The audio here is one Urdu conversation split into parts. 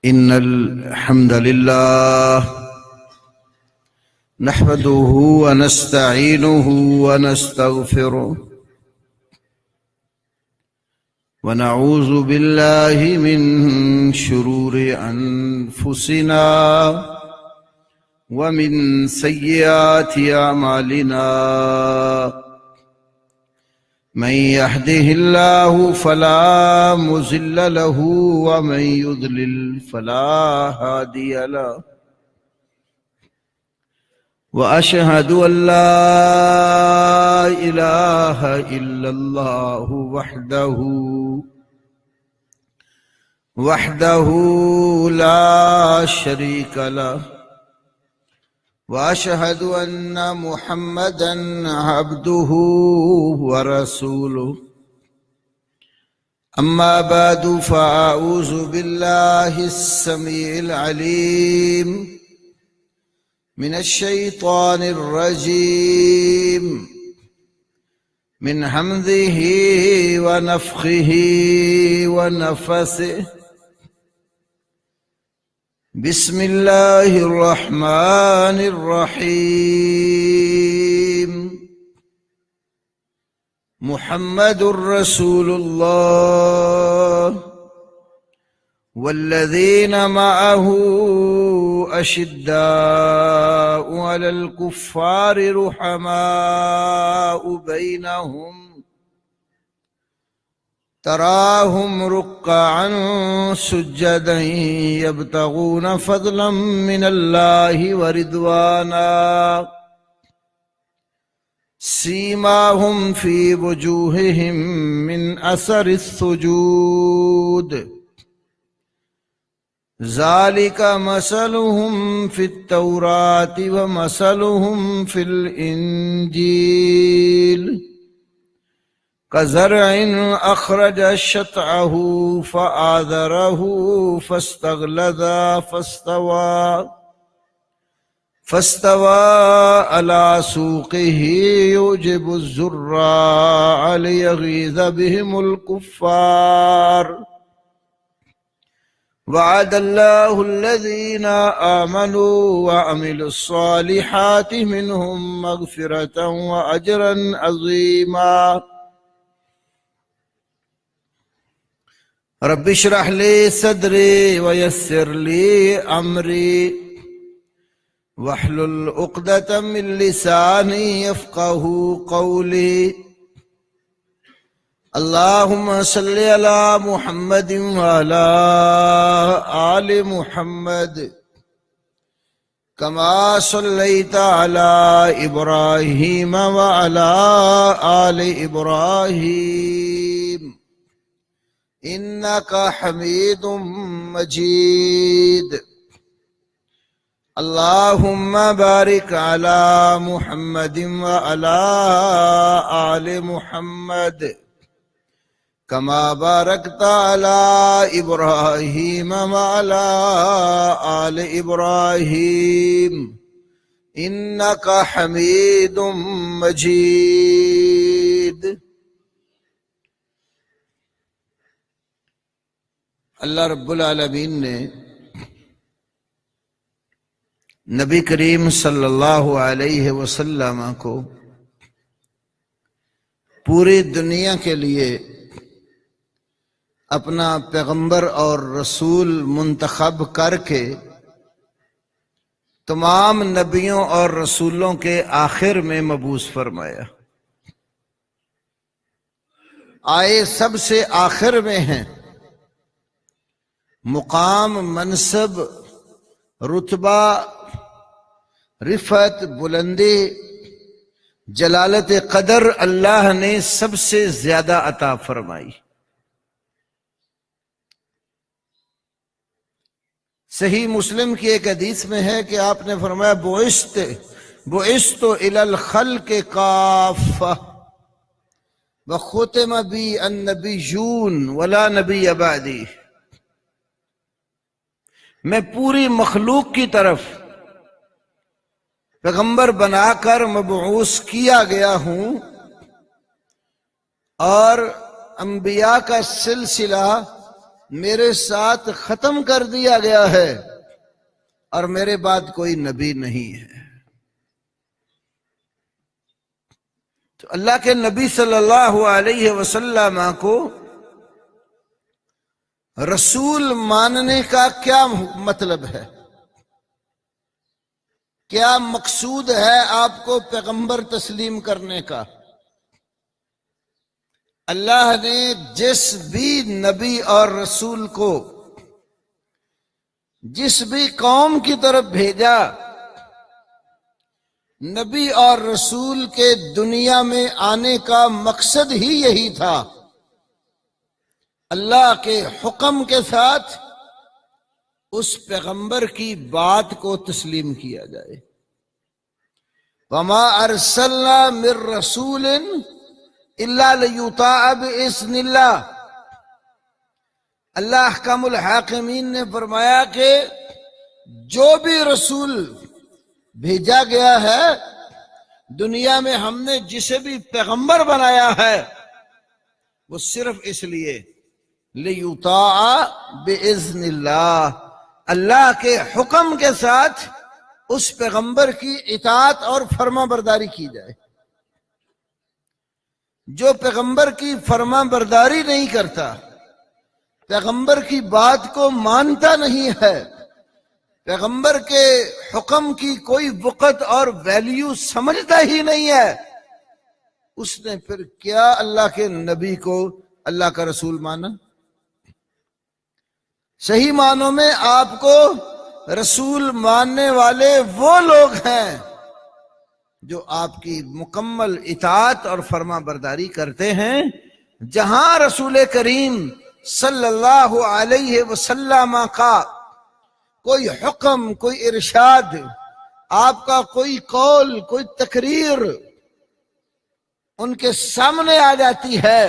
إن الحمد لله نحمده ونستعينه ونستغفره ونعوذ بالله من شرور أنفسنا ومن سيئات أعمالنا من يهده الله فلا مضل له ومن يضلل فلا هادي له وأشهد أن لا إله إلا الله وحده لا شريك له وأشهد أن محمدًا عبده ورسوله أما بعد فأعوذ بالله السميع العليم من الشيطان الرجيم من همزه ونفخه ونفثه بسم الله الرحمن الرحيم محمد رسول الله والذين معه أشداء على الكفار رحماء بينهم تراهم ركعا سجدا يبتغون فضلا من الله ورضوانا سيماهم في وجوههم من أثر السجود ذلك مثلهم في التوراة ومثلهم في الإنجيل كزرع أخرج شطأه فآذره فاستغلظ فاستوى على سوقه يعجب الزراع ليغيظ بهم الكفار وعد الله الذين آمنوا وعملوا الصالحات منهم مغفرة وأجرا عظيما رب اشرح لي صدري ويسر لي أمري واحلل عقدة من لساني يفقه قولي اللهم صل على محمد وعلى آل محمد كما صليت على إبراهيم وعلى آل إبراهيم إنك حميد مجيد اللهم بارك على محمد وعلى آل محمد كما باركت على إبراهيم وعلى آل إبراهيم إنك حميد مجيد اللہ رب العالمین نے نبی کریم صلی اللہ علیہ وسلم کو پوری دنیا کے لیے اپنا پیغمبر اور رسول منتخب کر کے تمام نبیوں اور رسولوں کے آخر میں مبعوث فرمایا. آئے سب سے آخر میں ہیں، مقام، منصب، رتبہ، رفعت، بلندی، جلالت قدر اللہ نے سب سے زیادہ عطا فرمائی. صحیح مسلم کی ایک حدیث میں ہے کہ آپ نے فرمایا بعثت الی الخلق کافہ وختم بی النبیون ولا نبی بعدی. میں پوری مخلوق کی طرف پیغمبر بنا کر مبعوث کیا گیا ہوں اور انبیاء کا سلسلہ میرے ساتھ ختم کر دیا گیا ہے اور میرے بعد کوئی نبی نہیں ہے۔ تو اللہ کے نبی صلی اللہ علیہ وسلم کو رسول ماننے کا کیا مطلب ہے؟ کیا مقصود ہے آپ کو پیغمبر تسلیم کرنے کا؟ اللہ نے جس بھی نبی اور رسول کو جس بھی قوم کی طرف بھیجا، نبی اور رسول کے دنیا میں آنے کا مقصد ہی یہی تھا، اللہ کے حکم کے ساتھ اس پیغمبر کی بات کو تسلیم کیا جائے۔ وَمَا أَرْسَلْنَا مِن رَّسُولٍ إِلَّا لِيُطَاعَ بِإِذْنِ اللَّهِ۔ اللہ احکام الحاکمین نے فرمایا کہ جو بھی رسول بھیجا گیا ہے دنیا میں، ہم نے جسے بھی پیغمبر بنایا ہے وہ صرف اس لیے لِيُطَاعَ بِإِذْنِ اللَّهِ، اللہ کے حکم کے ساتھ اس پیغمبر کی اطاعت اور فرما برداری کی جائے۔ جو پیغمبر کی فرما برداری نہیں کرتا، پیغمبر کی بات کو مانتا نہیں ہے، پیغمبر کے حکم کی کوئی وقت اور ویلیو سمجھتا ہی نہیں ہے، اس نے پھر کیا اللہ کے نبی کو اللہ کا رسول مانا؟ صحیح معنوں میں آپ کو رسول ماننے والے وہ لوگ ہیں جو آپ کی مکمل اطاعت اور فرما برداری کرتے ہیں۔ جہاں رسول کریم صلی اللہ علیہ وسلم کا کوئی حکم، کوئی ارشاد، آپ کا کوئی قول، کوئی تقریر ان کے سامنے آ جاتی ہے،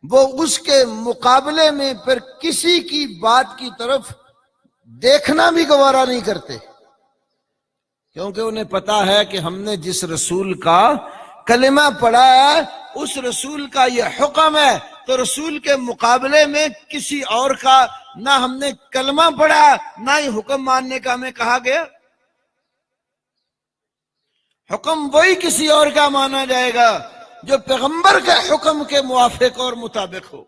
وہ اس کے مقابلے میں پھر کسی کی بات کی طرف دیکھنا بھی گوارا نہیں کرتے، کیونکہ انہیں پتا ہے کہ ہم نے جس رسول کا کلمہ پڑھا ہے اس رسول کا یہ حکم ہے، تو رسول کے مقابلے میں کسی اور کا نہ ہم نے کلمہ پڑھا نہ ہی حکم ماننے کا ہمیں کہا گیا۔ حکم وہی کسی اور کا مانا جائے گا جو پیغمبر کے حکم کے موافق اور مطابق ہو۔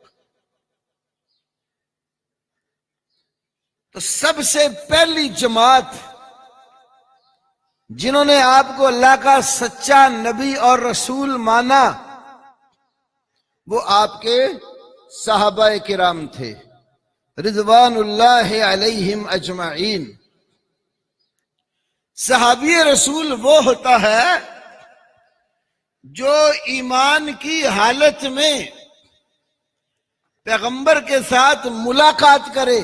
تو سب سے پہلی جماعت جنہوں نے آپ کو اللہ کا سچا نبی اور رسول مانا وہ آپ کے صحابہ کرام تھے رضوان اللہ علیہم اجمعین۔ صحابی رسول وہ ہوتا ہے جو ایمان کی حالت میں پیغمبر کے ساتھ ملاقات کرے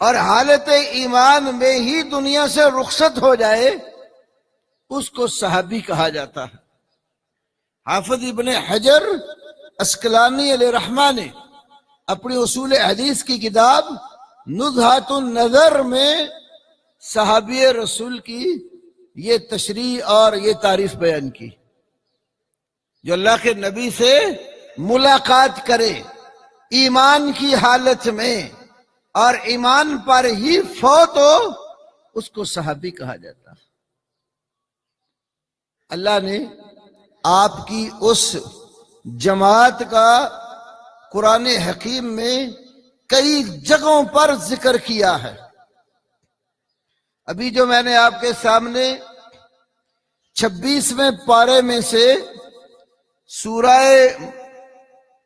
اور حالت ایمان میں ہی دنیا سے رخصت ہو جائے، اس کو صحابی کہا جاتا ہے۔ حافظ ابن حجر عسقلانی علیہ رحمہ نے اپنی اصول حدیث کی کتاب نزہۃ النظر میں صحابی رسول کی یہ تشریح اور یہ تعریف بیان کی، جو اللہ کے نبی سے ملاقات کرے ایمان کی حالت میں اور ایمان پر ہی فوت ہو، اس کو صحابی کہا جاتا ہے۔ اللہ نے آپ کی اس جماعت کا قرآن حکیم میں کئی جگہوں پر ذکر کیا ہے۔ ابھی جو میں نے آپ کے سامنے 26ویں پارے میں سے سورہ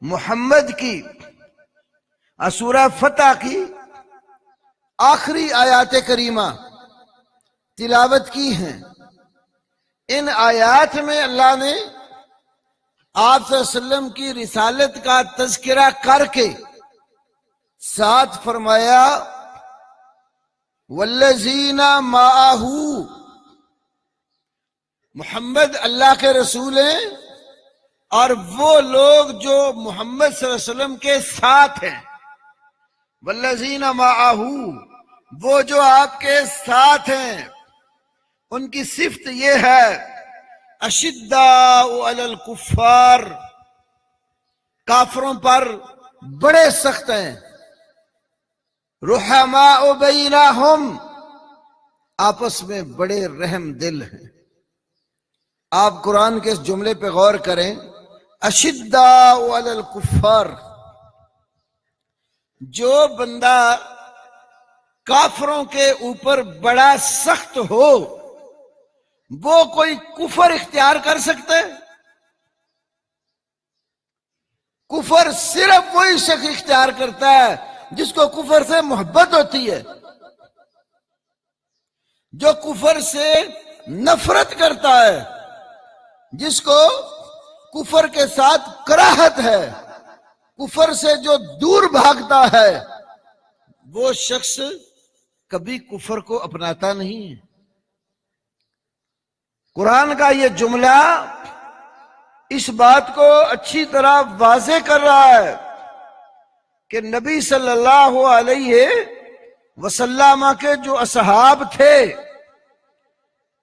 محمد کی سورہ فتح کی آخری آیات کریمہ تلاوت کی ہیں، ان آیات میں اللہ نے آپ صلی اللہ علیہ وسلم کی رسالت کا تذکرہ کر کے ساتھ فرمایا والذین معہ، محمد اللہ کے رسول ہیں اور وہ لوگ جو محمد صلی اللہ علیہ وسلم کے ساتھ ہیں۔ والذین معہ، وہ جو آپ کے ساتھ ہیں، ان کی صفت یہ ہے اشداء علی الکفار، کافروں پر بڑے سخت ہیں، رحماء بینہم، آپس میں بڑے رحم دل ہیں۔ آپ قرآن کے اس جملے پہ غور کریں، اشداء علی الکفار، جو بندہ کافروں کے اوپر بڑا سخت ہو وہ کوئی کفر اختیار کر سکتا ہے؟ کفر صرف وہی شخص اختیار کرتا ہے جس کو کفر سے محبت ہوتی ہے، جو کفر سے نفرت کرتا ہے، جس کو کفر کے ساتھ کراہت ہے، کفر سے جو دور بھاگتا ہے، وہ شخص کبھی کفر کو اپناتا نہیں ہے۔ قرآن کا یہ جملہ اس بات کو اچھی طرح واضح کر رہا ہے کہ نبی صلی اللہ علیہ وسلم کے جو اصحاب تھے،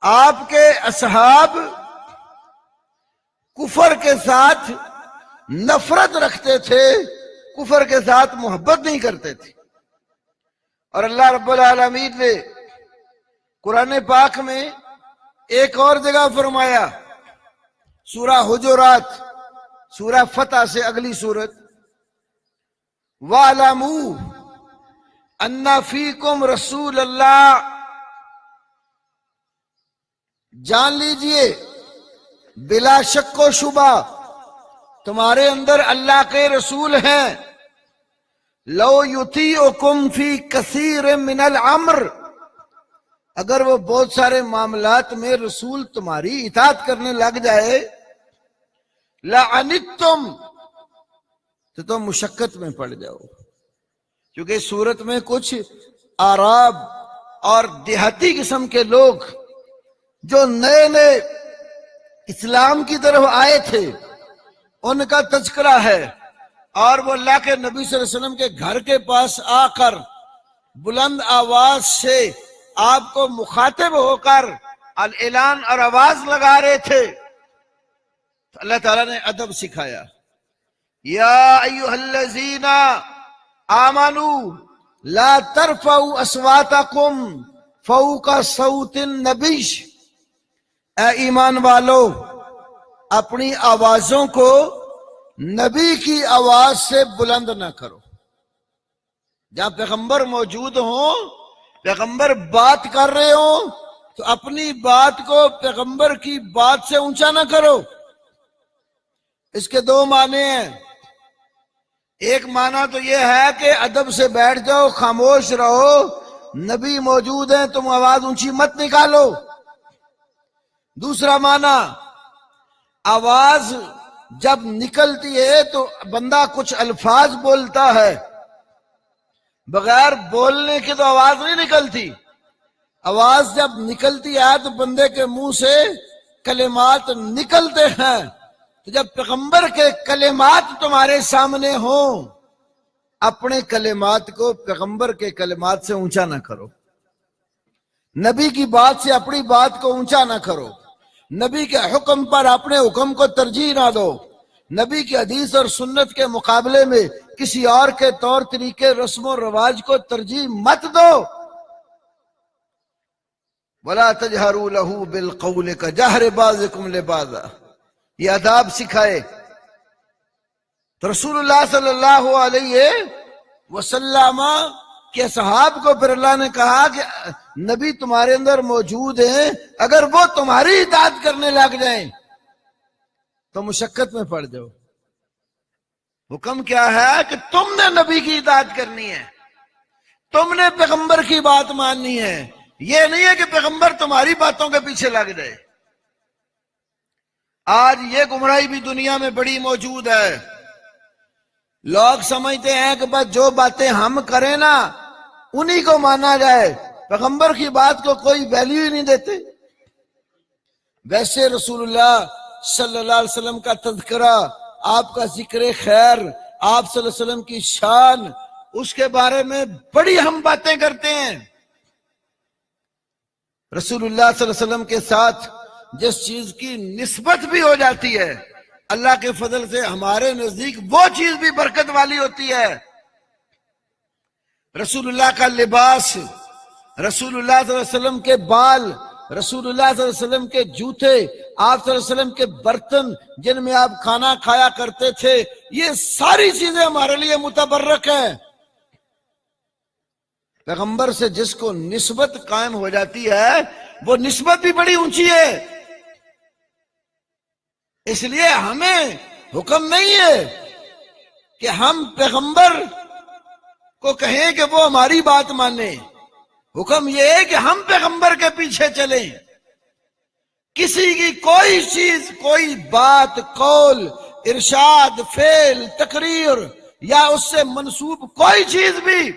آپ کے اصحاب کفر کے ساتھ نفرت رکھتے تھے، کفر کے ساتھ محبت نہیں کرتے تھے۔ اور اللہ رب العالمین نے قرآن پاک میں ایک اور جگہ فرمایا، سورہ حجرات، سورہ فتح سے اگلی سورت، وَاعْلَمُوا أَنَّ فِيكُمْ رَسُولَ اللَّهِ، جان لیجئے بلا شک و شبہ تمہارے اندر اللہ کے رسول ہیں، لو یطیعکم فی کثیر من الامر، اگر وہ بہت سارے معاملات میں رسول تمہاری اطاعت کرنے لگ جائے، لعنتم، تو تم مشقت میں پڑ جاؤ۔ کیونکہ اس صورت میں کچھ اعراب اور دیہاتی قسم کے لوگ جو نئے نئے اسلام کی طرف آئے تھے ان کا تذکرہ ہے، اور وہ اللہ کے نبی صلی اللہ علیہ وسلم کے گھر کے پاس آ کر بلند آواز سے آپ کو مخاطب ہو کر اعلان اور آواز لگا رہے تھے۔ تو اللہ تعالیٰ نے ادب سکھایا، یا ایھا الذین آمنوا لا ترفعوا اصواتکم فوق صوت النبی، اے ایمان والو اپنی آوازوں کو نبی کی آواز سے بلند نہ کرو۔ جہاں پیغمبر موجود ہوں، پیغمبر بات کر رہے ہوں، تو اپنی بات کو پیغمبر کی بات سے اونچا نہ کرو۔ اس کے دو معنی ہیں، ایک معنی تو یہ ہے کہ ادب سے بیٹھ جاؤ، خاموش رہو، نبی موجود ہیں، تم آواز اونچی مت نکالو۔ دوسرا معنی، آواز جب نکلتی ہے تو بندہ کچھ الفاظ بولتا ہے، بغیر بولنے کی تو آواز نہیں نکلتی۔ آواز جب نکلتی ہے تو بندے کے منہ سے کلمات نکلتے ہیں۔ تو جب پیغمبر کے کلمات تمہارے سامنے ہوں، اپنے کلمات کو پیغمبر کے کلمات سے اونچا نہ کرو، نبی کی بات سے اپنی بات کو اونچا نہ کرو، نبی کے حکم پر اپنے حکم کو ترجیح نہ دو، نبی کی حدیث اور سنت کے مقابلے میں کسی اور کے طور طریقے رسم و رواج کو ترجیح مت دو۔ وَلَا تَجْهَرُوا لَهُ بِالْقَوْلِ كَجَهْرِ بَعْضِكُمْ لِبَعْضٍ، یہ آداب سکھائے۔ تو رسول اللہ صلی اللہ علیہ وسلم کے صحاب کو پھر اللہ نے کہا کہ نبی تمہارے اندر موجود ہیں، اگر وہ تمہاری اطاعت کرنے لگ جائیں تو مشقت میں پڑ جاؤ۔ حکم کیا ہے کہ تم نے نبی کی اطاعت کرنی ہے، تم نے پیغمبر کی بات ماننی ہے، یہ نہیں ہے کہ پیغمبر تمہاری باتوں کے پیچھے لگ جائے۔ آج یہ گمراہی بھی دنیا میں بڑی موجود ہے، لوگ سمجھتے ہیں کہ بس جو باتیں ہم کریں نا انہی کو مانا جائے، پیغمبر کی بات کو کوئی ویلیو ہی نہیں دیتے۔ ویسے رسول اللہ صلی اللہ علیہ وسلم کا تذکرہ، آپ کا ذکر خیر، آپ صلی اللہ علیہ وسلم کی شان، اس کے بارے میں بڑی ہم باتیں کرتے ہیں۔ رسول اللہ صلی اللہ علیہ وسلم کے ساتھ جس چیز کی نسبت بھی ہو جاتی ہے، اللہ کے فضل سے ہمارے نزدیک وہ چیز بھی برکت والی ہوتی ہے۔ رسول اللہ کا لباس، رسول اللہ صلی اللہ علیہ وسلم کے بال، رسول اللہ صلی اللہ علیہ وسلم کے جوتے، آپ صلی اللہ علیہ وسلم کے برتن جن میں آپ کھانا کھایا کرتے تھے، یہ ساری چیزیں ہمارے لیے متبرک ہیں۔ پیغمبر سے جس کو نسبت قائم ہو جاتی ہے وہ نسبت بھی بڑی اونچی ہے۔ اس لیے ہمیں حکم نہیں ہے کہ ہم پیغمبر کو کہیں کہ وہ ہماری بات مانے، حکم یہ ہے کہ ہم پیغمبر کے پیچھے چلیں۔ کسی کی کوئی چیز، کوئی بات، قول، ارشاد، فعل، تقریر یا اس سے منسوب کوئی چیز بھی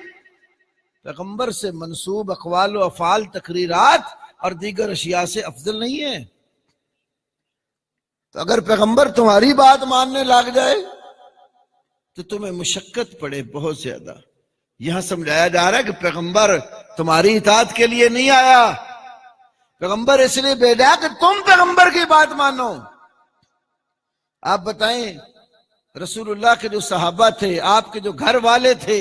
پیغمبر سے منسوب اقوال و افعال، تقریرات اور دیگر اشیاء سے افضل نہیں ہے۔ تو اگر پیغمبر تمہاری بات ماننے لگ جائے تو تمہیں مشقت پڑے بہت زیادہ۔ یہاں سمجھایا جا رہا ہے کہ پیغمبر تمہاری اطاعت کے لیے نہیں آیا، پیغمبر اس لیے بھیجا کہ تم پیغمبر کی بات مانو۔ آپ بتائیں رسول اللہ کے جو صحابہ تھے، آپ کے جو گھر والے تھے،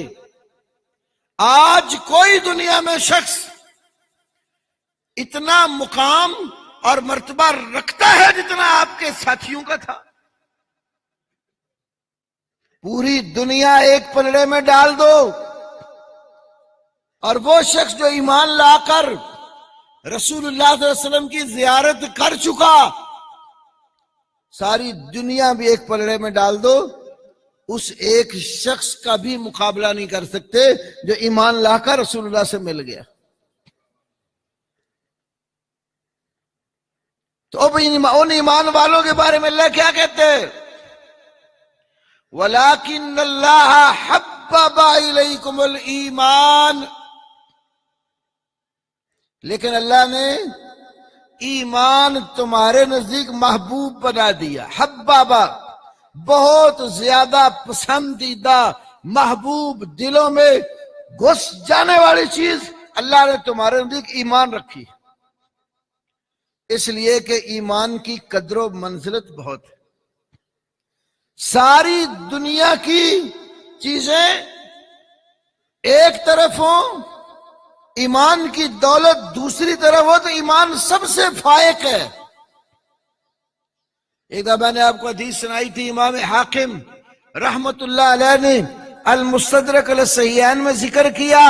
آج کوئی دنیا میں شخص اتنا مقام اور مرتبہ رکھتا ہے جتنا آپ کے ساتھیوں کا تھا؟ پوری دنیا ایک پلڑے میں ڈال دو اور وہ شخص جو ایمان لا کر رسول اللہ صلی اللہ علیہ وسلم کی زیارت کر چکا، ساری دنیا بھی ایک پلڑے میں ڈال دو، اس ایک شخص کا بھی مقابلہ نہیں کر سکتے جو ایمان لا کر رسول اللہ سے مل گیا۔ تو ان ایمان والوں کے بارے میں اللہ کیا کہتے ہیں؟ وَلَٰكِنَّ اللَّهَ حَبَّبَ إِلَيْكُمُ الْإِيمَانَ، لیکن اللہ نے ایمان تمہارے نزدیک محبوب بنا دیا۔ حبابہ، بہت زیادہ پسندیدہ، محبوب، دلوں میں گھس جانے والی چیز اللہ نے تمہارے نزدیک ایمان رکھی، اس لیے کہ ایمان کی قدر و منزلت بہت ہے۔ ساری دنیا کی چیزیں ایک طرف ہوں، ایمان کی دولت دوسری طرف ہو تو ایمان سب سے فائق ہے۔ ایک دفعہ میں نے آپ کو حدیث سنائی تھی، امام حاکم رحمت اللہ علیہ نے المستدرک علی الصحیحین میں ذکر کیا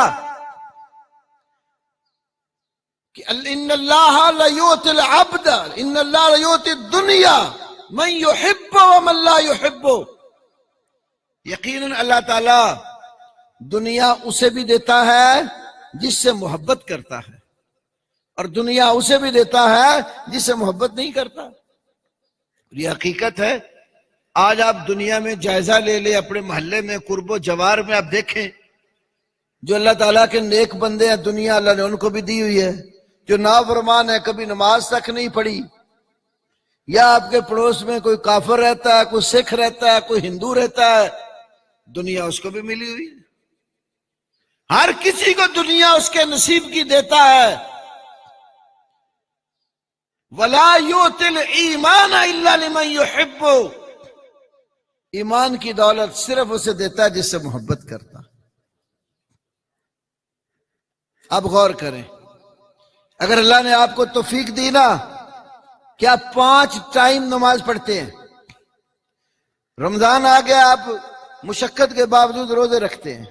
کہ ان اللہ لیؤتی العبد، ان اللہ لیؤتی الدنیا من یحب ومن لا یحب، یقیناً اللہ تعالی دنیا اسے بھی دیتا ہے جس سے محبت کرتا ہے، اور دنیا اسے بھی دیتا ہے جس سے محبت نہیں کرتا۔ یہ حقیقت ہے۔ آج آپ دنیا میں جائزہ لے لیں، اپنے محلے میں، قرب و جوار میں آپ دیکھیں، جو اللہ تعالیٰ کے نیک بندے ہیں، دنیا اللہ نے ان کو بھی دی ہوئی ہے۔ جو نافرمان ہے، کبھی نماز تک نہیں پڑھی، یا آپ کے پڑوس میں کوئی کافر رہتا ہے، کوئی سکھ رہتا ہے، کوئی ہندو رہتا ہے، دنیا اس کو بھی ملی ہوئی ہے۔ ہر کسی کو دنیا اس کے نصیب کی دیتا ہے۔ وَلَا يُؤْتِ الْإِيمَانَ إِلَّا لِمَنْ يُحِبُّ، ایمان کی دولت صرف اسے دیتا ہے جس سے محبت کرتا۔ اب غور کریں، اگر اللہ نے آپ کو توفیق دی نا کہ آپ 5 ٹائم نماز پڑھتے ہیں، رمضان آ گیا، آپ مشقت کے باوجود روزے رکھتے ہیں،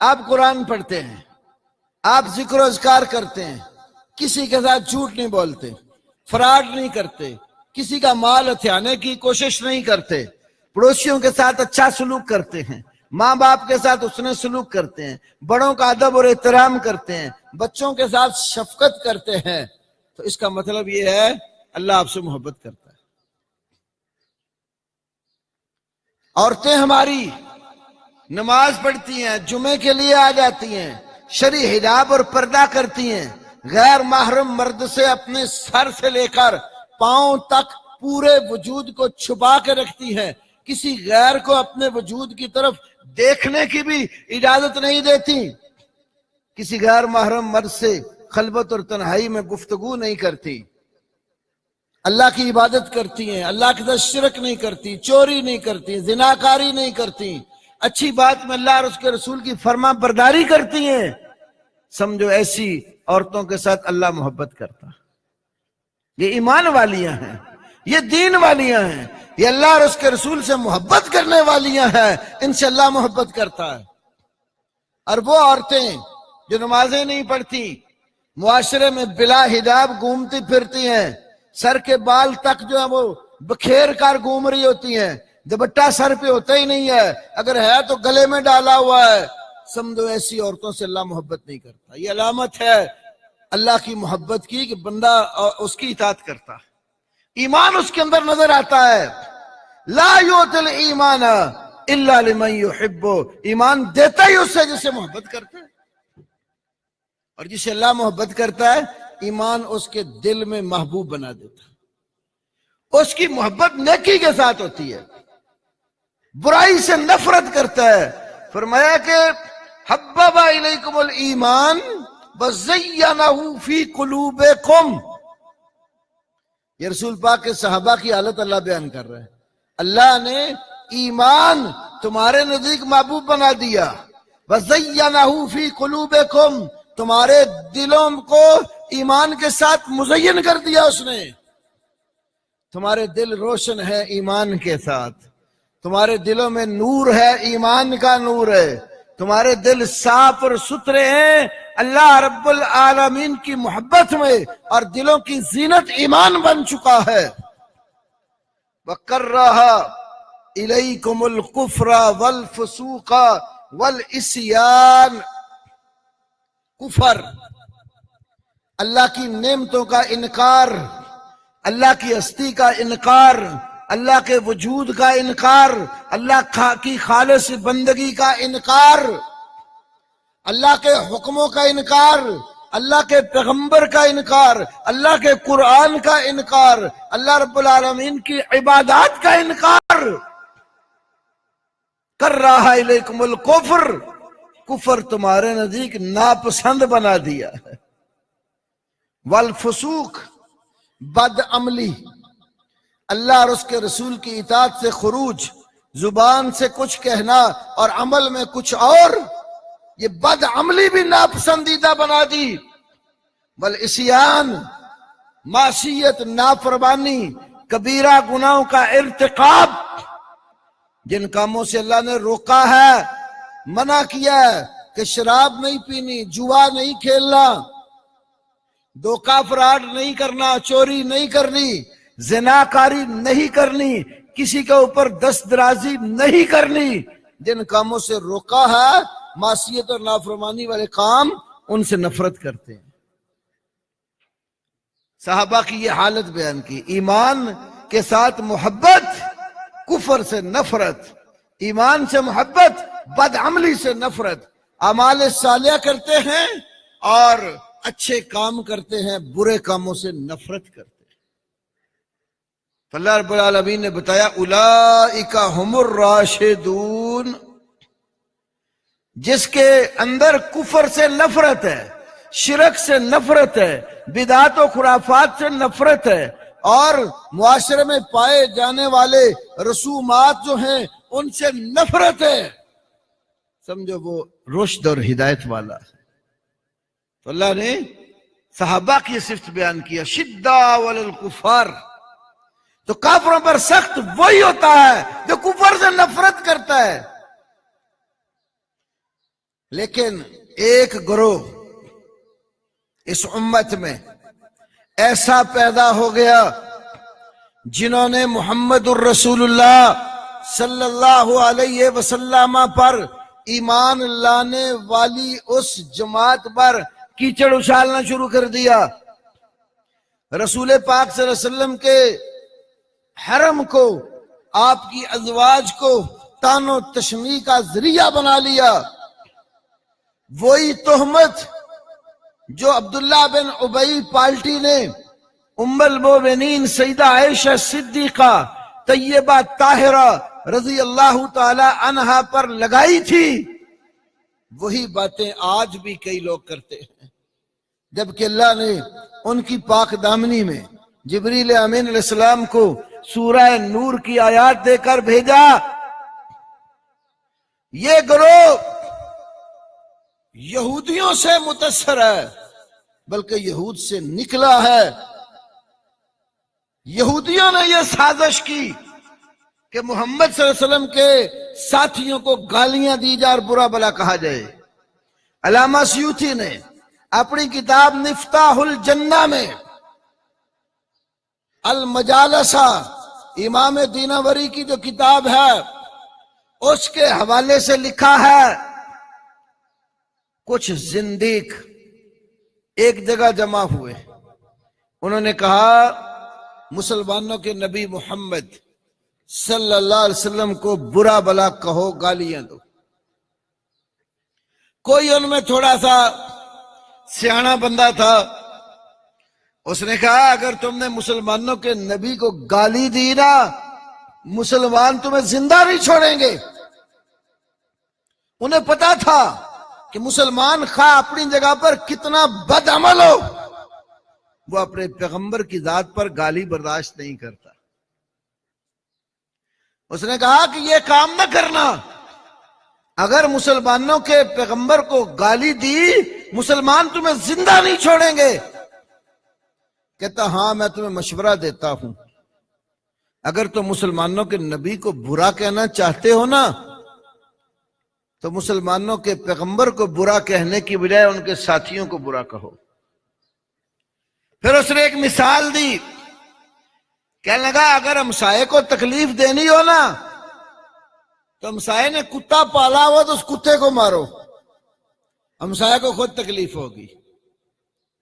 آپ قرآن پڑھتے ہیں، آپ ذکر و اذکار کرتے ہیں، کسی کے ساتھ جھوٹ نہیں بولتے، فراڈ نہیں کرتے، کسی کا مال ہتھیانے کی کوشش نہیں کرتے، پڑوسیوں کے ساتھ اچھا سلوک کرتے ہیں، ماں باپ کے ساتھ حسن سلوک کرتے ہیں، بڑوں کا ادب اور احترام کرتے ہیں، بچوں کے ساتھ شفقت کرتے ہیں، تو اس کا مطلب یہ ہے اللہ آپ سے محبت کرتا ہے۔ عورتیں ہماری نماز پڑھتی ہیں، جمعے کے لیے آ جاتی ہیں، شرعی حجاب اور پردہ کرتی ہیں، غیر محرم مرد سے اپنے سر سے لے کر پاؤں تک پورے وجود کو چھپا کے رکھتی ہیں، کسی غیر کو اپنے وجود کی طرف دیکھنے کی بھی اجازت نہیں دیتی، کسی غیر محرم مرد سے خلوت اور تنہائی میں گفتگو نہیں کرتی۔ اللہ کی عبادت کرتی ہیں، اللہ کے ساتھ شرک نہیں کرتی، چوری نہیں کرتی، زناکاری نہیں کرتی، اچھی بات میں اللہ اور اس کے رسول کی فرما برداری کرتی ہیں، سمجھو ایسی عورتوں کے ساتھ اللہ محبت کرتا۔ یہ ایمان والیاں ہیں، یہ دین والیاں ہیں، یہ اللہ اور اس کے رسول سے محبت کرنے والیاں ہیں، ان سے اللہ محبت کرتا ہے۔ اور وہ عورتیں جو نمازیں نہیں پڑھتی، معاشرے میں بلا حجاب گھومتی پھرتی ہیں، سر کے بال تک جو ہے وہ بکھیر کر گھوم رہی ہوتی ہیں، دوپٹہ سر پہ ہوتا ہی نہیں ہے، اگر ہے تو گلے میں ڈالا ہوا ہے، سمجھو ایسی عورتوں سے اللہ محبت نہیں کرتا۔ یہ علامت ہے اللہ کی محبت کی کہ بندہ اس کی اطاعت کرتا ہے، ایمان اس کے اندر نظر آتا ہے۔ لا یؤتی الایمان الا لمن یحب، ایمان دیتا ہی اس سے جسے محبت کرتا ہے، اور جسے اللہ محبت کرتا ہے ایمان اس کے دل میں محبوب بنا دیتا ہے۔ اس کی محبت نیکی کے ساتھ ہوتی ہے، برائی سے نفرت کرتا ہے۔ فرمایا کہ حبب الیکم الایمان وزینہ فی قلوبکم، یہ رسول پاک کے صحابہ کی حالت اللہ بیان کر رہا ہے۔ اللہ نے ایمان تمہارے نزدیک محبوب بنا دیا، وزینہ فی قلوبکم، تمہارے دلوں کو ایمان کے ساتھ مزین کر دیا اس نے۔ تمہارے دل روشن ہے ایمان کے ساتھ، تمہارے دلوں میں نور ہے، ایمان کا نور ہے، تمہارے دل صاف اور ستھرے ہیں اللہ رب العالمین کی محبت میں، اور دلوں کی زینت ایمان بن چکا ہے۔ وَكَرَّهَ إِلَيْكُمُ الْكُفْرَ وَالْفُسُوقَ وَالْعِصْيَانَ، کفر، اللہ کی نعمتوں کا انکار، اللہ کی ہستی کا انکار، اللہ کے وجود کا انکار، اللہ کی خالص بندگی کا انکار، اللہ کے حکموں کا انکار، اللہ کے پیغمبر کا انکار، اللہ کے قرآن کا انکار، اللہ رب العالمین کی عبادات کا انکار۔ کرہ الیکم الکفر، کفر تمہارے نزدیک ناپسند بنا دیا ہے۔ والفسوق، بد عملی، اللہ اور اس کے رسول کی اطاعت سے خروج، زبان سے کچھ کہنا اور عمل میں کچھ اور، یہ بد عملی بھی ناپسندیدہ بنا دی۔ والعصیان، معصیت، نافرمانی، کبیرہ گناہوں کا ارتکاب، جن کاموں سے اللہ نے روکا ہے، منع کیا ہے کہ شراب نہیں پینی، جوا نہیں کھیلنا، دھوکہ فراڈ نہیں کرنا، چوری نہیں کرنی، زناکاری نہیں کرنی، کسی کے اوپر دست درازی نہیں کرنی، جن کاموں سے روکا ہے، معصیت اور نافرمانی والے کام، ان سے نفرت کرتے ہیں۔ صحابہ کی یہ حالت بیان کی، ایمان کے ساتھ محبت، کفر سے نفرت، ایمان سے محبت، بد عملی سے نفرت، اعمال صالحہ کرتے ہیں اور اچھے کام کرتے ہیں، برے کاموں سے نفرت کرتے ہیں۔ اللہ رب العالمین نے بتایا اولئک ھم الراشدون، جس کے اندر کفر سے نفرت ہے، شرک سے نفرت ہے، بدعات و خرافات سے نفرت ہے، اور معاشرے میں پائے جانے والے رسومات جو ہیں ان سے نفرت ہے، سمجھو وہ رشد اور ہدایت والا ہے۔ تو اللہ نے صحابہ کی صفت بیان کیا، شدہ علی الکفار، تو کافروں پر سخت وہی ہوتا ہے جو کفر سے نفرت کرتا ہے۔ لیکن ایک گروہ اس امت میں ایسا پیدا ہو گیا جنہوں نے محمد الرسول اللہ صلی اللہ علیہ وسلم پر ایمان لانے والی اس جماعت پر کیچڑ اچھالنا شروع کر دیا، رسول پاک صلی اللہ علیہ وسلم کے حرم کو، آپ کی ازواج کو طعن و تشنیع کا ذریعہ بنا لیا۔ وہی تہمت جو عبداللہ بن ابی پالٹی نے ام المومنین سیدہ عائشہ صدیقہ طیبہ طاہرہ رضی اللہ تعالی عنہا پر لگائی تھی، وہی باتیں آج بھی کئی لوگ کرتے ہیں، جبکہ اللہ نے ان کی پاک دامنی میں جبریل امین علیہ السلام کو سورہ نور کی آیات دے کر بھیجا. یہ گروہ یہودیوں سے متاثر ہے، بلکہ یہود سے نکلا ہے. یہودیوں نے یہ سازش کی کہ محمد صلی اللہ علیہ وسلم کے ساتھیوں کو گالیاں دی جائے اور برا بلا کہا جائے. علامہ سیوطی نے اپنی کتاب مفتاح الجنہ میں المجالسہ، امام دیناوری کی جو کتاب ہے، اس کے حوالے سے لکھا ہے کچھ زندیق ایک جگہ جمع ہوئے. انہوں نے کہا مسلمانوں کے نبی محمد صلی اللہ علیہ وسلم کو برا بلا کہو، گالیاں دو. کوئی ان میں تھوڑا سا سیاںا بندہ تھا، اس نے کہا اگر تم نے مسلمانوں کے نبی کو گالی دی نا، مسلمان تمہیں زندہ نہیں چھوڑیں گے. انہیں پتا تھا کہ مسلمان خواہ اپنی جگہ پر کتنا بد عمل ہو، وہ اپنے پیغمبر کی ذات پر گالی برداشت نہیں کرتا. اس نے کہا کہ یہ کام نہ کرنا، اگر مسلمانوں کے پیغمبر کو گالی دی، مسلمان تمہیں زندہ نہیں چھوڑیں گے. کہتا ہاں میں تمہیں مشورہ دیتا ہوں، اگر تم مسلمانوں کے نبی کو برا کہنا چاہتے ہو نا، تو مسلمانوں کے پیغمبر کو برا کہنے کی بجائے ان کے ساتھیوں کو برا کہو. پھر اس نے ایک مثال دی، کہنے لگا اگر ہمسائے کو تکلیف دینی ہو نا، تو ہمسائے نے کتا پالا ہوا تو اس کتے کو مارو، ہمسائے کو خود تکلیف ہوگی.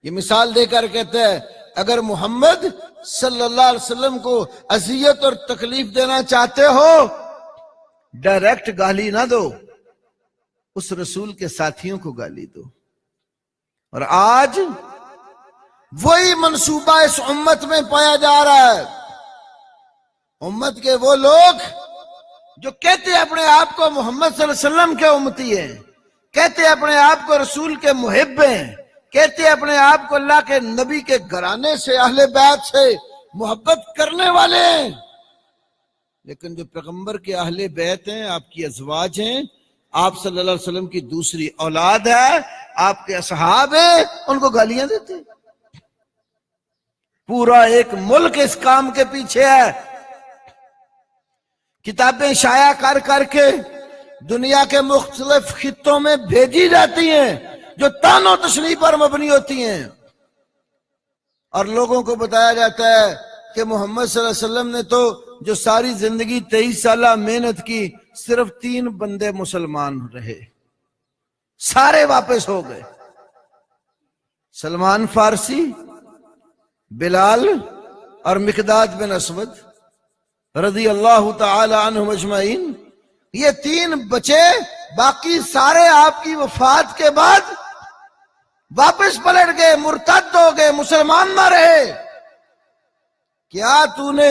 یہ مثال دے کر کہتے ہیں اگر محمد صلی اللہ علیہ وسلم کو اذیت اور تکلیف دینا چاہتے ہو، ڈائریکٹ گالی نہ دو، اس رسول کے ساتھیوں کو گالی دو. اور آج وہی منصوبہ اس امت میں پایا جا رہا ہے. امت کے وہ لوگ جو کہتے اپنے آپ کو محمد صلی اللہ علیہ وسلم کے امتی ہیں، کہتے اپنے آپ کو رسول کے محب ہیں، کہتے اپنے آپ کو اللہ کے نبی کے گھرانے سے، اہل بیت سے محبت کرنے والے ہیں، لیکن جو پیغمبر کے اہل بیت ہیں، آپ کی ازواج ہیں، آپ صلی اللہ علیہ وسلم کی دوسری اولاد ہے، آپ کے اصحاب ہیں، ان کو گالیاں دیتے. پورا ایک ملک اس کام کے پیچھے ہے. کتابیں شائع کر کر کے دنیا کے مختلف خطوں میں بھیجی جاتی ہیں جو طعن و تشنیع پر مبنی ہوتی ہیں، اور لوگوں کو بتایا جاتا ہے کہ محمد صلی اللہ علیہ وسلم نے تو جو ساری زندگی 23 سالہ محنت کی، صرف 3 بندے مسلمان رہے، سارے واپس ہو گئے. سلمان فارسی، بلال اور مقداد بن اسود رضی اللہ تعالی عنہم اجمعین. یہ 3 بچے، باقی سارے آپ کی وفات کے بعد واپس پلٹ گئے، مرتد ہو گئے، مسلمان نہ رہے. کیا تو نے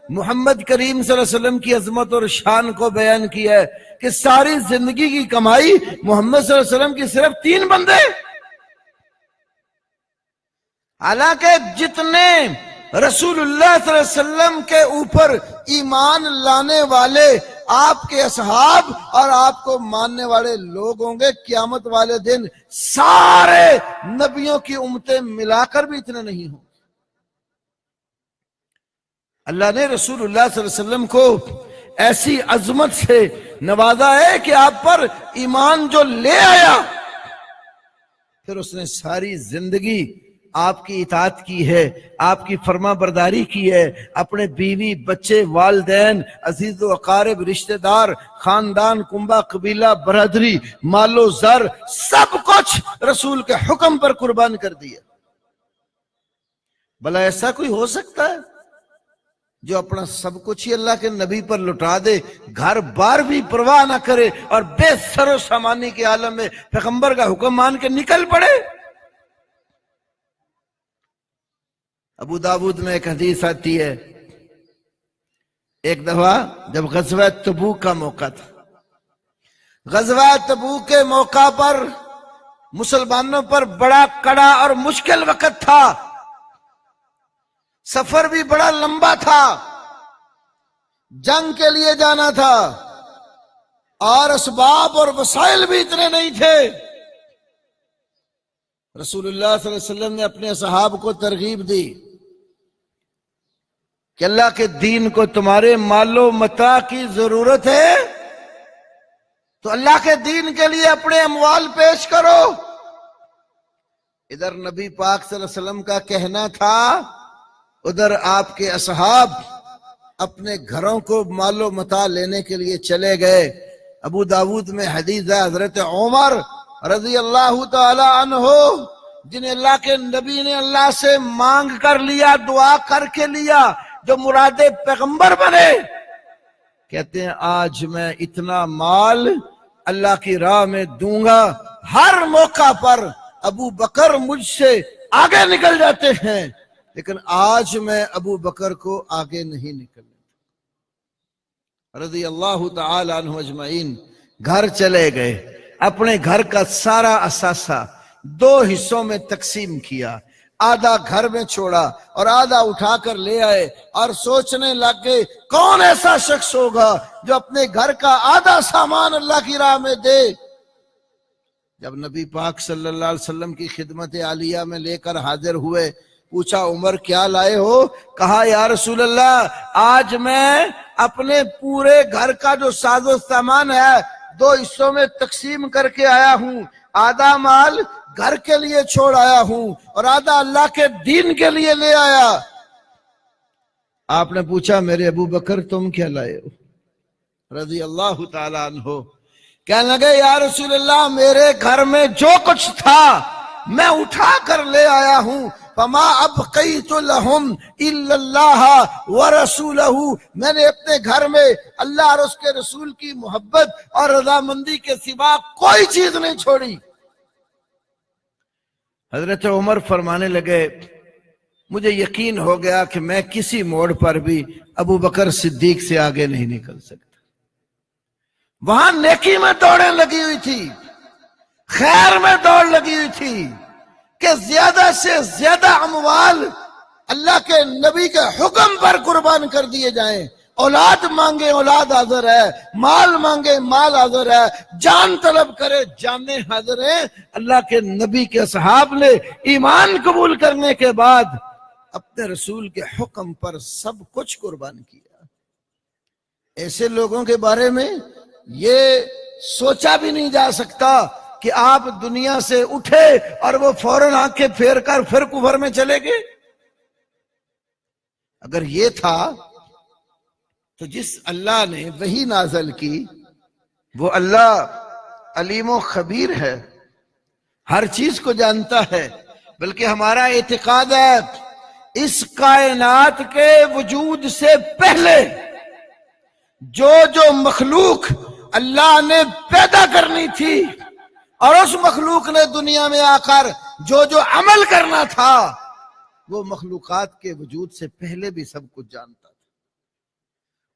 محمد کریم صلی اللہ علیہ وسلم کی عظمت اور شان کو بیان کیا ہے کہ ساری زندگی کی کمائی محمد صلی اللہ علیہ وسلم کی صرف 3 بندے؟ حالانکہ جتنے رسول اللہ صلی اللہ علیہ وسلم کے اوپر ایمان لانے والے آپ کے اصحاب اور آپ کو ماننے والے لوگ ہوں گے، قیامت والے دن سارے نبیوں کی امتیں ملا کر بھی اتنے نہیں ہوں. اللہ نے رسول اللہ صلی اللہ علیہ وسلم کو ایسی عظمت سے نوازا ہے کہ آپ پر ایمان جو لے آیا، پھر اس نے ساری زندگی آپ کی اطاعت کی ہے، آپ کی فرما برداری کی ہے، اپنے بیوی بچے والدین عزیز و اقارب رشتہ دار خاندان کنبہ قبیلہ برادری مال و زر سب کچھ رسول کے حکم پر قربان کر دیا. بھلا ایسا کوئی ہو سکتا ہے جو اپنا سب کچھ ہی اللہ کے نبی پر لٹا دے، گھر بار بھی پرواہ نہ کرے اور بے سر و سامانی کے عالم میں پیغمبر کا حکم مان کے نکل پڑے؟ ابو داود میں ایک حدیث آتی ہے، ایک دفعہ جب غزوہ تبوک کا موقع تھا، غزوہ تبوک کے موقع پر مسلمانوں پر بڑا کڑا اور مشکل وقت تھا. سفر بھی بڑا لمبا تھا، جنگ کے لیے جانا تھا، اور اسباب اور وسائل بھی اتنے نہیں تھے۔ رسول اللہ صلی اللہ علیہ وسلم نے اپنے اصحاب کو ترغیب دی کہ اللہ کے دین کو تمہارے مال و متاع کی ضرورت ہے تو اللہ کے دین کے لیے اپنے اموال پیش کرو۔ ادھر نبی پاک صلی اللہ علیہ وسلم کا کہنا تھا، ادھر آپ کے اصحاب اپنے گھروں کو مال و متاع لینے کے لیے چلے گئے۔ ابو داود میں حدیث ہے، حضرت عمر رضی اللہ تعالی عنہ جنہیں اللہ کے نبی نے اللہ سے مانگ کر لیا، دعا کر کے لیا، جو مراد پیغمبر بنے، کہتے ہیں آج میں اتنا مال اللہ کی راہ میں دوں گا، ہر موقع پر ابو بکر مجھ سے آگے نکل جاتے ہیں لیکن آج میں ابو بکر کو آگے نہیں نکلنے رضی اللہ تعالی عنہ اجمعین۔ گھر چلے گئے، اپنے گھر کا سارا اثاثہ 2 حصوں میں تقسیم کیا، آدھا گھر میں چھوڑا اور آدھا اٹھا کر لے آئے، اور سوچنے لگ گئے کون ایسا شخص ہوگا جو اپنے گھر کا آدھا سامان اللہ کی راہ میں دے۔ جب نبی پاک صلی اللہ علیہ وسلم کی خدمت عالیہ میں لے کر حاضر ہوئے، پوچھا عمر کیا لائے ہو؟ کہا یا رسول اللہ آج میں اپنے پورے گھر کا جو ساز و سامان ہے 2 حصوں میں تقسیم کر کے آیا ہوں، آدھا مال گھر کے لیے چھوڑ آیا ہوں اور آدھا اللہ کے دین کے لیے لے آیا۔ آپ نے پوچھا میرے ابو بکر تم کیا لائے ہو؟ رضی اللہ تعالیٰ عنہ کہنے لگے یا رسول اللہ میرے گھر میں جو کچھ تھا میں اٹھا کر لے آیا ہوں، فما ابقیت لہم الا اللہ ورسولہ، میں نے اپنے گھر میں اللہ اور اس کے رسول کی محبت اور رضامندی کے سوا کوئی چیز نہیں چھوڑی۔ حضرت عمر فرمانے لگے مجھے یقین ہو گیا کہ میں کسی موڑ پر بھی ابو بکر صدیق سے آگے نہیں نکل سکتا۔ وہاں نیکی میں دوڑیں لگی ہوئی تھی، خیر میں دوڑ لگی ہوئی تھی کہ زیادہ سے زیادہ اموال اللہ کے نبی کے حکم پر قربان کر دیے جائیں۔ اولاد مانگے اولاد حاضر ہے، مال مانگے مال حاضر ہے، جان طلب کرے جانیں حاضر ہیں۔ اللہ کے نبی کے صحاب نے ایمان قبول کرنے کے بعد اپنے رسول کے حکم پر سب کچھ قربان کیا۔ ایسے لوگوں کے بارے میں یہ سوچا بھی نہیں جا سکتا کہ آپ دنیا سے اٹھے اور وہ فوراً آنکھیں پھیر کر پھر کفر میں چلے گئے۔ اگر یہ تھا تو جس اللہ نے وحی نازل کی وہ اللہ علیم و خبیر ہے، ہر چیز کو جانتا ہے، بلکہ ہمارا اعتقاد ہے اس کائنات کے وجود سے پہلے جو مخلوق اللہ نے پیدا کرنی تھی اور اس مخلوق نے دنیا میں آ کر جو عمل کرنا تھا وہ مخلوقات کے وجود سے پہلے بھی سب کچھ جانتا تھا۔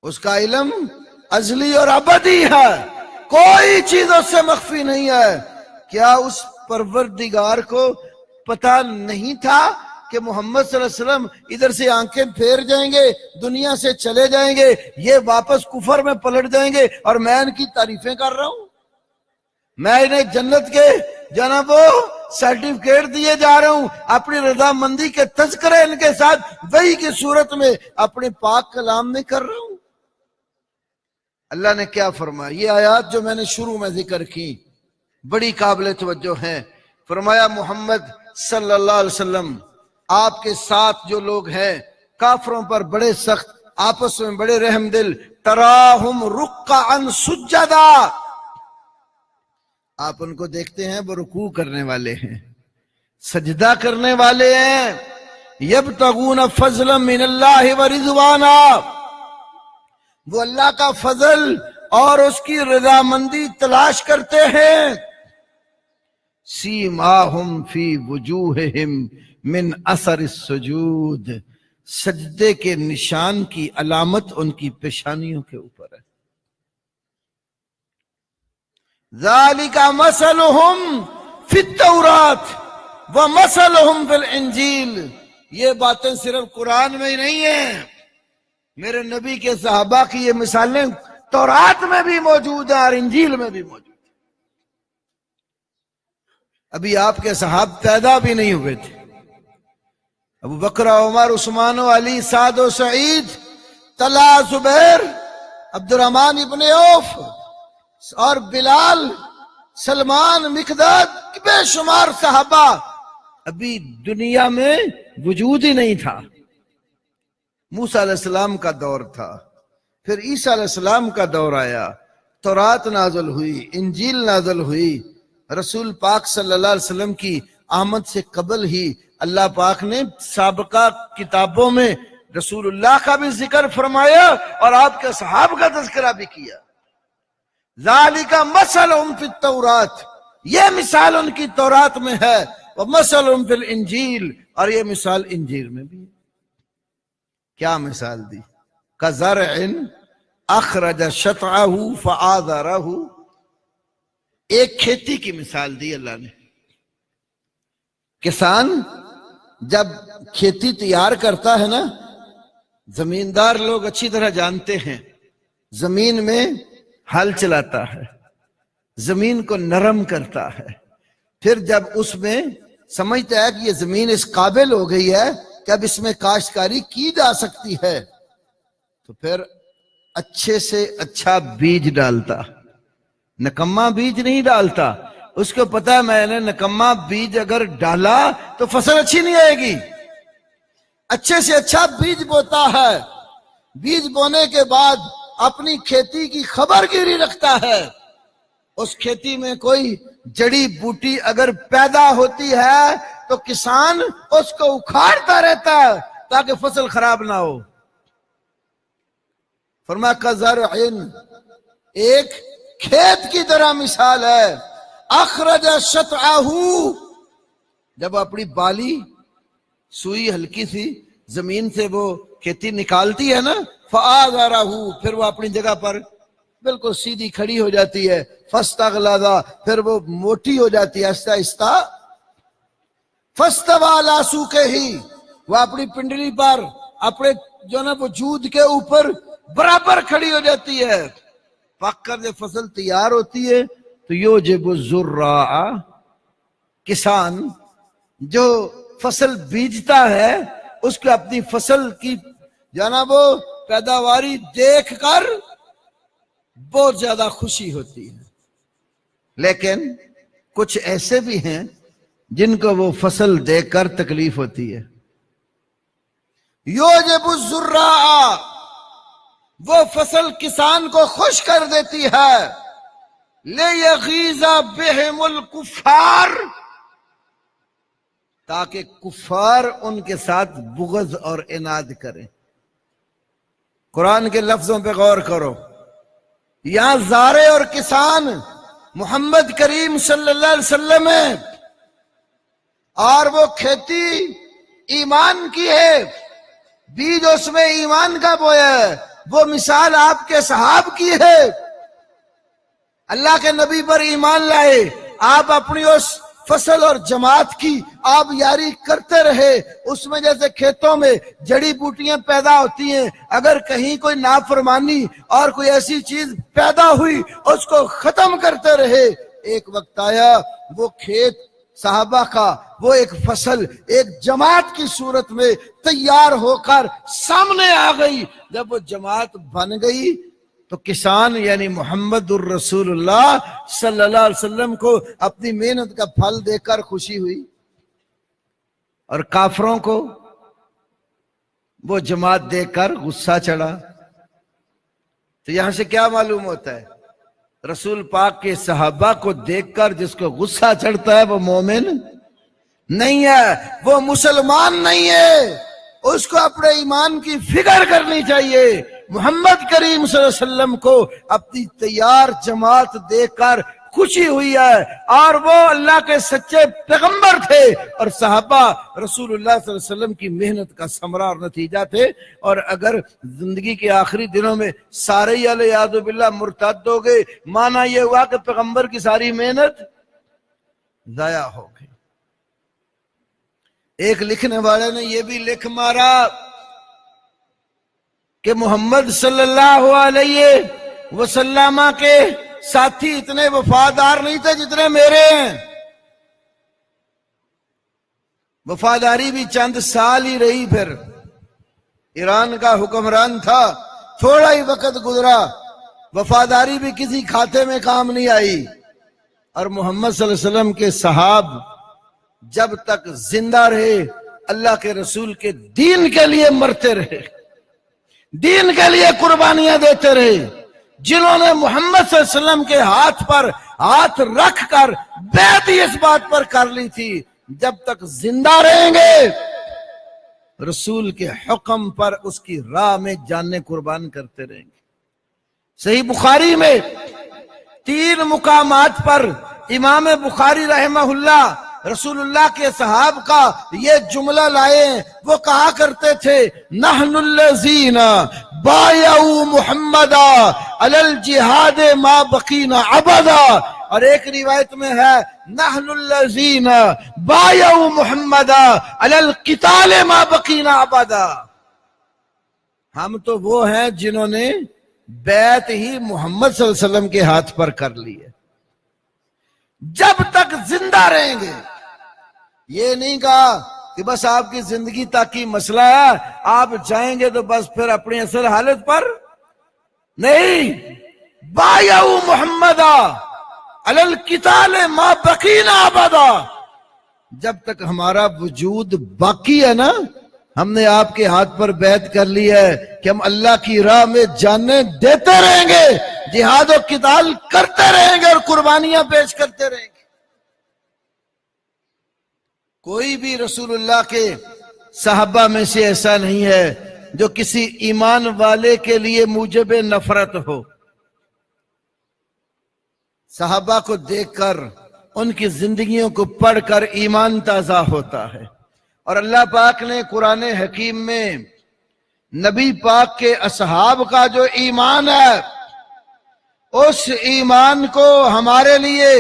اس کا علم ازلی اور ابدی ہے، کوئی چیز اس سے مخفی نہیں ہے۔ کیا اس پروردگار کو پتہ نہیں تھا کہ محمد صلی اللہ علیہ وسلم ادھر سے آنکھیں پھیر جائیں گے، دنیا سے چلے جائیں گے، یہ واپس کفر میں پلٹ جائیں گے اور میں ان کی تعریفیں کر رہا ہوں؟ میں انہیں جنت کے جناب سرٹیفکیٹ دیے جا رہا ہوں، اپنی رضامندی کے تذکرے ان کے ساتھ وحی کی صورت میں اپنے پاک کلام میں کر رہا ہوں۔ اللہ نے کیا فرمایا؟ یہ آیات جو میں نے شروع میں ذکر کی بڑی قابل توجہ ہیں۔ فرمایا محمد صلی اللہ علیہ وسلم آپ کے ساتھ جو لوگ ہیں کافروں پر بڑے سخت، آپس میں بڑے رحم دل، تراہم رکعا سجدا، آپ ان کو دیکھتے ہیں وہ رکوع کرنے والے ہیں، سجدہ کرنے والے ہیں، یبتغون فضلا من اللہ ورضوانا، وہ اللہ کا فضل اور اس کی رضامندی تلاش کرتے ہیں۔ سیماہم فی وجوہہم من اثر السجود، سجدے کے نشان کی علامت ان کی پیشانیوں کے اوپر ہے۔ ذالک مثلہم فی التوراۃ ومثلہم فی الانجیل، یہ باتیں صرف قرآن میں ہی نہیں ہیں، میرے نبی کے صحابہ کی یہ مثالیں تورات میں بھی موجود ہیں اور انجیل میں بھی موجود ہیں۔ ابھی آپ کے صحابہ پیدا بھی نہیں ہوئے تھے، ابو بکر، عمر، عثمان و علی، سعد و سعید، طلحہ، زبیر، عبد الرحمن ابن عوف اور بلال، سلمان، مقداد، بے شمار صحابہ ابھی دنیا میں وجود ہی نہیں تھا۔ موسیٰ علیہ السلام کا دور تھا، پھر عیسیٰ علیہ السلام کا دور آیا، تورات نازل ہوئی، انجیل نازل ہوئی۔ رسول پاک صلی اللہ علیہ وسلم کی آمد سے قبل ہی اللہ پاک نے سابقہ کتابوں میں رسول اللہ کا بھی ذکر فرمایا اور آپ کے صحابہ کا تذکرہ بھی کیا۔ ذالک مثلہم فی التورات، یہ مثال ان کی تورات میں ہے، ومثلہم فی الانجیل، اور یہ مثال انجیل میں بھی ہے۔ کیا مثال دی؟ کزرع اخرج شطعہ فآذرہ، ایک کھیتی کی مثال دی اللہ نے۔ کسان جب کھیتی تیار کرتا ہے نا، زمیندار لوگ اچھی طرح جانتے ہیں، زمین میں ہل چلاتا ہے، زمین کو نرم کرتا ہے، پھر جب اس میں سمجھتا ہے کہ یہ زمین اس قابل ہو گئی ہے کہ اب اس میں کاشتکاری کی جا سکتی ہے، تو پھر اچھے سے اچھا بیج ڈالتا، نکما بیج نہیں ڈالتا۔ اس کو پتا ہے میں نے نکما بیج اگر ڈالا تو فصل اچھی نہیں آئے گی، اچھے سے اچھا بیج بوتا ہے، بیج بونے کے بعد اپنی کھیتی کی خبر گیری رکھتا ہے، اس کھیتی میں کوئی جڑی بوٹی اگر پیدا ہوتی ہے تو کسان اس کو اکھاڑتا رہتا ہے تاکہ فصل خراب نہ ہو۔ فرمایا کزرع، ایک کھیت کی طرح مثال ہے، اخرج شطعہ، جب اپنی بالی سوئی ہلکی سی زمین سے وہ کھیتی نکالتی ہے نا، فآذرہ، پھر وہ اپنی جگہ پر بالکل سیدھی کھڑی ہو جاتی ہے، فاستغلظ، پھر وہ موٹی ہو جاتی ہے آہستہ آہستہ، فاستویٰ علی سوقہ، وہ اپنی پنڈلی پر اپنے جو نا وجود کے اوپر برابر کھڑی ہو جاتی ہے۔ پک کر جب فصل تیار ہوتی ہے تو یوجب الزراع، کسان جو فصل بیجتا ہے اس کو اپنی فصل کی جو نا وہ پیداواری دیکھ کر بہت زیادہ خوشی ہوتی ہے، لیکن کچھ ایسے بھی ہیں جن کو وہ فصل دیکھ کر تکلیف ہوتی ہے۔ یوجب الزراع، وہ فصل کسان کو خوش کر دیتی ہے، لیغیظ بہم الکفار، تاکہ کفار ان کے ساتھ بغض اور عناد کریں۔ قرآن کے لفظوں پہ غور کرو، یہاں زارع اور کسان محمد کریم صلی اللہ علیہ وسلم ہے، اور وہ کھیتی ایمان کی ہے، بیج اس میں ایمان کا بویا ہے، وہ مثال آپ کے صحاب کی ہے، اللہ کے نبی پر ایمان لائے، آپ اپنی اس فصل اور جماعت کی آپ یاری کرتے رہے، اس میں جیسے کھیتوں میں جڑی بوٹیاں پیدا ہوتی ہیں، اگر کہیں کوئی نافرمانی اور کوئی ایسی چیز پیدا ہوئی اس کو ختم کرتے رہے، ایک وقت آیا وہ کھیت صحابہ کا، وہ ایک فصل ایک جماعت کی صورت میں تیار ہو کر سامنے آ گئی۔ جب وہ جماعت بن گئی تو کسان یعنی محمد الرسول اللہ صلی اللہ علیہ وسلم کو اپنی محنت کا پھل دیکھ کر خوشی ہوئی، اور کافروں کو وہ جماعت دیکھ کر غصہ چڑھا۔ تو یہاں سے کیا معلوم ہوتا ہے؟ رسول پاک کے صحابہ کو دیکھ کر جس کو غصہ چڑھتا ہے وہ مومن نہیں ہے، وہ مسلمان نہیں ہے، اس کو اپنے ایمان کی فکر کرنی چاہیے۔ محمد کریم صلی اللہ علیہ وسلم کو اپنی تیار جماعت دیکھ کر خوشی ہوئی ہے، اور وہ اللہ کے سچے پیغمبر تھے، اور صحابہ رسول اللہ صلی اللہ علیہ وسلم کی محنت کا ثمرہ اور نتیجہ تھے۔ اور اگر زندگی کے آخری دنوں میں سارے ہی علیہ باللہ مرتد ہو گئے، معنی یہ ہوا کہ پیغمبر کی ساری محنت ضائع ہو گئی۔ ایک لکھنے والے نے یہ بھی لکھ مارا کہ محمد صلی اللہ علیہ وسلم کے ساتھی اتنے وفادار نہیں تھے جتنے میرے ہیں. وفاداری بھی چند سال ہی رہی. پھر ایران کا حکمران تھا، تھوڑا ہی وقت گزرا، وفاداری بھی کسی کھاتے میں کام نہیں آئی. اور محمد صلی اللہ علیہ وسلم کے صحاب جب تک زندہ رہے اللہ کے رسول کے دین کے لیے مرتے رہے، دین کے لیے قربانیاں دیتے رہے. جنہوں نے محمد صلی اللہ علیہ وسلم کے ہاتھ پر ہاتھ رکھ کر بیعت اس بات پر کر لی تھی جب تک زندہ رہیں گے رسول کے حکم پر اس کی راہ میں جانیں قربان کرتے رہیں گے. صحیح بخاری میں 3 مقامات پر امام بخاری رحمہ اللہ رسول اللہ کے صحاب کا یہ جملہ لائے. وہ کہا کرتے تھے نحن الذین بایعوا محمدا علی الجہاد ما بقینا ابدا. اور ایک روایت میں ہے نحن الذین بایعوا محمدا علی القتال ما بقینا ابدا. ہم تو وہ ہیں جنہوں نے بیعت ہی محمد صلی اللہ علیہ وسلم کے ہاتھ پر کر لی ہے جب تک زندہ رہیں گے. یہ نہیں کہا کہ بس آپ کی زندگی تک ہی مسئلہ ہے، آپ جائیں گے تو بس پھر اپنی اصل حالت پر نہیں. بایعوا محمدا علی القتال ما بقینا ابدا. جب تک ہمارا وجود باقی ہے نا، ہم نے آپ کے ہاتھ پر بیعت کر لی ہے کہ ہم اللہ کی راہ میں جانیں دیتے رہیں گے، جہاد و قتال کرتے رہیں گے اور قربانیاں پیش کرتے رہیں گے. کوئی بھی رسول اللہ کے صحابہ میں سے ایسا نہیں ہے جو کسی ایمان والے کے لیے موجب نفرت ہو. صحابہ کو دیکھ کر ان کی زندگیوں کو پڑھ کر ایمان تازہ ہوتا ہے. اور اللہ پاک نے قرآن حکیم میں نبی پاک کے اصحاب کا جو ایمان ہے اس ایمان کو ہمارے لیے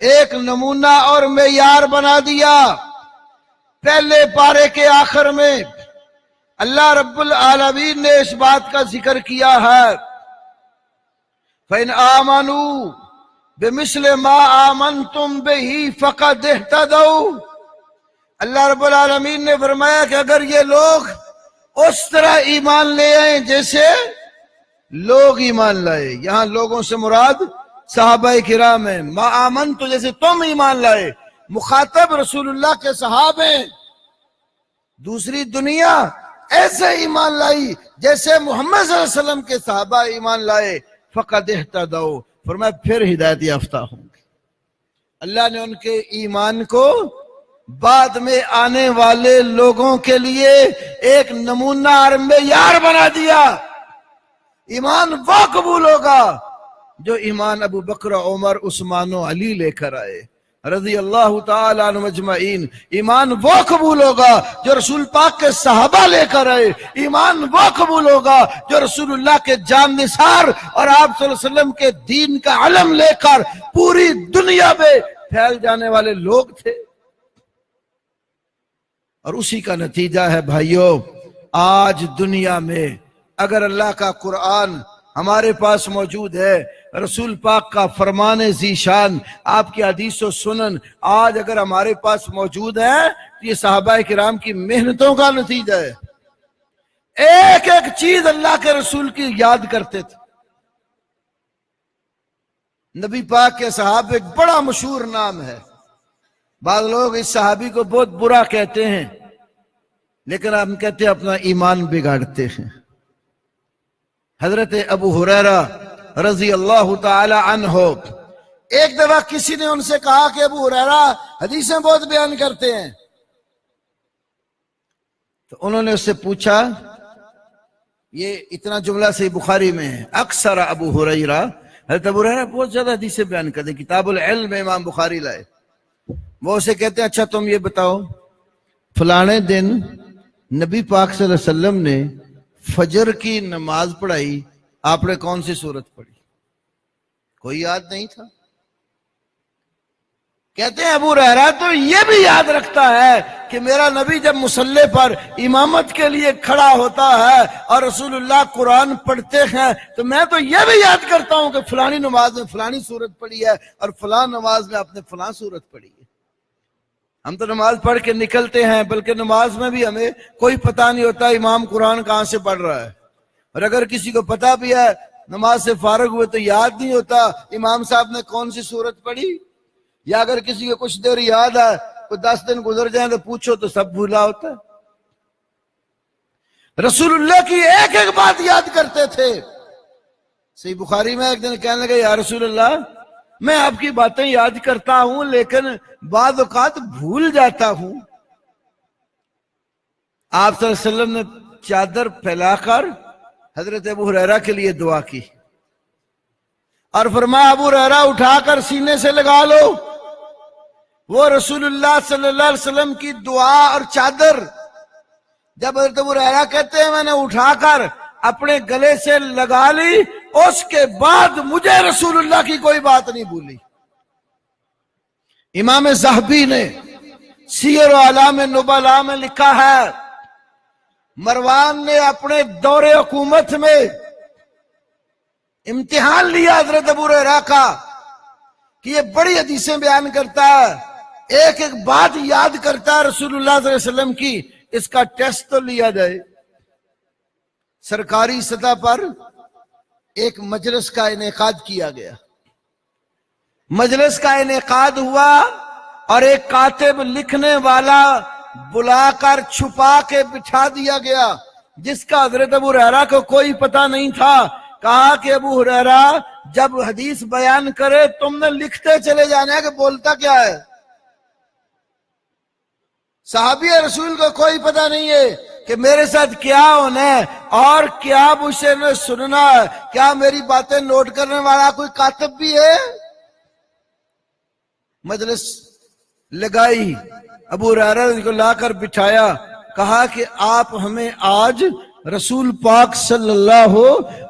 ایک نمونہ اور معیار بنا دیا. پہلے پارے کے آخر میں اللہ رب العالمین نے اس بات کا ذکر کیا ہے فَإِنْ آمَنُوا بِمِثْلِ مَا آمَنْتُمْ بِهِ فَقَدْ اهْتَدَوْا. اللہ رب العالمین نے فرمایا کہ اگر یہ لوگ اس طرح ایمان لے آئیں جیسے لوگ ایمان لائے. یہاں لوگوں سے مراد صحابہ کرام ہیں. ما آمنتو جیسے تم ایمان لائے، مخاطب رسول اللہ کے صحابہ ہیں. دوسری دنیا ایسے ایمان لائی جیسے محمد صلی اللہ علیہ وسلم کے صحابہ ایمان لائے. فقد اہتدوا، فرمایا پھر ہدایت یافتہ ہوں گے. اللہ نے ان کے ایمان کو بعد میں آنے والے لوگوں کے لیے ایک نمونہ اور معیار بنا دیا. ایمان وہ قبول ہوگا جو ایمان ابو بکر عمر عثمان و علی لے کر آئے رضی اللہ تعالیٰ عنہ مجمعین. ایمان وہ قبول ہوگا جو رسول پاک کے صحابہ لے کر آئے. ایمان وہ قبول ہوگا جو رسول اللہ کے جان نثار اور آپ صلی اللہ علیہ وسلم کے دین کا علم لے کر پوری دنیا میں پھیل جانے والے لوگ تھے. اور اسی کا نتیجہ ہے بھائیو، آج دنیا میں اگر اللہ کا قرآن ہمارے پاس موجود ہے، رسول پاک کا فرمان ذیشان، آپ کی حدیث و سنن آج اگر ہمارے پاس موجود ہے تو یہ صحابہ کرام کی محنتوں کا نتیجہ ہے. ایک ایک چیز اللہ کے رسول کی یاد کرتے تھے. نبی پاک کے صحابہ ایک بڑا مشہور نام ہے. بعض لوگ اس صحابی کو بہت برا کہتے ہیں لیکن ہم کہتے ہیں اپنا ایمان بگاڑتے ہیں. حضرت ابو ہریرہ رضی اللہ تعالی عنہ، ایک دفعہ کسی نے ان سے کہا کہ ابو ہریرہ حدیثیں بہت بیان کرتے ہیں. تو انہوں نے اس سے پوچھا، یہ اتنا جملہ صحیح بخاری میں ہے، اکثر ابو ہریرہ، حضرت ابو ہریرہ بہت زیادہ حدیثیں بیان کرتے ہیں. کتاب العلم میں امام بخاری لائے. وہ اسے کہتے ہیں اچھا تم یہ بتاؤ فلانے دن نبی پاک صلی اللہ علیہ وسلم نے فجر کی نماز پڑھائی، آپ نے کون سی سورت پڑھی؟ کوئی یاد نہیں تھا. کہتے ہیں ابو ہریرہ تو یہ بھی یاد رکھتا ہے کہ میرا نبی جب مصلی پر امامت کے لیے کھڑا ہوتا ہے اور رسول اللہ قرآن پڑھتے ہیں تو میں تو یہ بھی یاد کرتا ہوں کہ فلانی نماز میں فلانی سورت پڑھی ہے اور فلان نماز میں آپ نے فلان سورت پڑھی ہے۔ ہم تو نماز پڑھ کے نکلتے ہیں، بلکہ نماز میں بھی ہمیں کوئی پتہ نہیں ہوتا امام قرآن کہاں سے پڑھ رہا ہے، اور اگر کسی کو پتہ بھی ہے نماز سے فارغ ہوئے تو یاد نہیں ہوتا امام صاحب نے کون سی سورت پڑھی، یا اگر کسی کو کچھ دیر یاد ہے کوئی 10 دن گزر جائیں تو پوچھو تو سب بھولا ہوتا ہے۔ رسول اللہ کی ایک ایک بات یاد کرتے تھے۔ صحیح بخاری میں ایک دن کہنے لگے یا رسول اللہ میں آپ کی باتیں یاد کرتا ہوں لیکن بعض اوقات بھول جاتا ہوں۔ آپ صلی اللہ علیہ وسلم نے چادر پھیلا کر حضرت ابو ہریرہ کے لیے دعا کی اور فرمایا ابو ہریرہ اٹھا کر سینے سے لگا لو۔ وہ رسول اللہ صلی اللہ علیہ وسلم کی دعا اور چادر جب حضرت ابو ہریرہ کہتے ہیں میں نے اٹھا کر اپنے گلے سے لگا لی، اس کے بعد مجھے رسول اللہ کی کوئی بات نہیں بھولی۔ امام ذہبی نے سیر و اعلام نبلاء میں لکھا ہے مروان نے اپنے دور حکومت میں امتحان لیا حضرت ابو ہریرہ کا کہ یہ بڑی حدیثیں بیان کرتا ہے، ایک ایک بات یاد کرتا ہے رسول اللہ صلی اللہ علیہ وسلم کی، اس کا ٹیسٹ تو لیا جائے۔ سرکاری سطح پر ایک مجلس کا انعقاد کیا گیا، مجلس کا انعقاد ہوا اور ایک کاتب لکھنے والا بلا کر چھپا کے بٹھا دیا گیا جس کا حضرت ابو ہریرہ کو کوئی پتہ نہیں تھا۔ کہا کہ ابو ہریرہ جب حدیث بیان کرے تم نے لکھتے چلے جانا ہے کہ بولتا کیا ہے۔ صحابی رسول کو کوئی پتہ نہیں ہے کہ میرے ساتھ کیا ہونا ہے اور کیا مجھے نے سننا ہے، کیا میری باتیں نوٹ کرنے والا کوئی کاتب بھی ہے۔ مجلس لگائی، ابو ہریرہ کو لا کر بٹھایا، کہا کہ آپ ہمیں آج رسول پاک صلی اللہ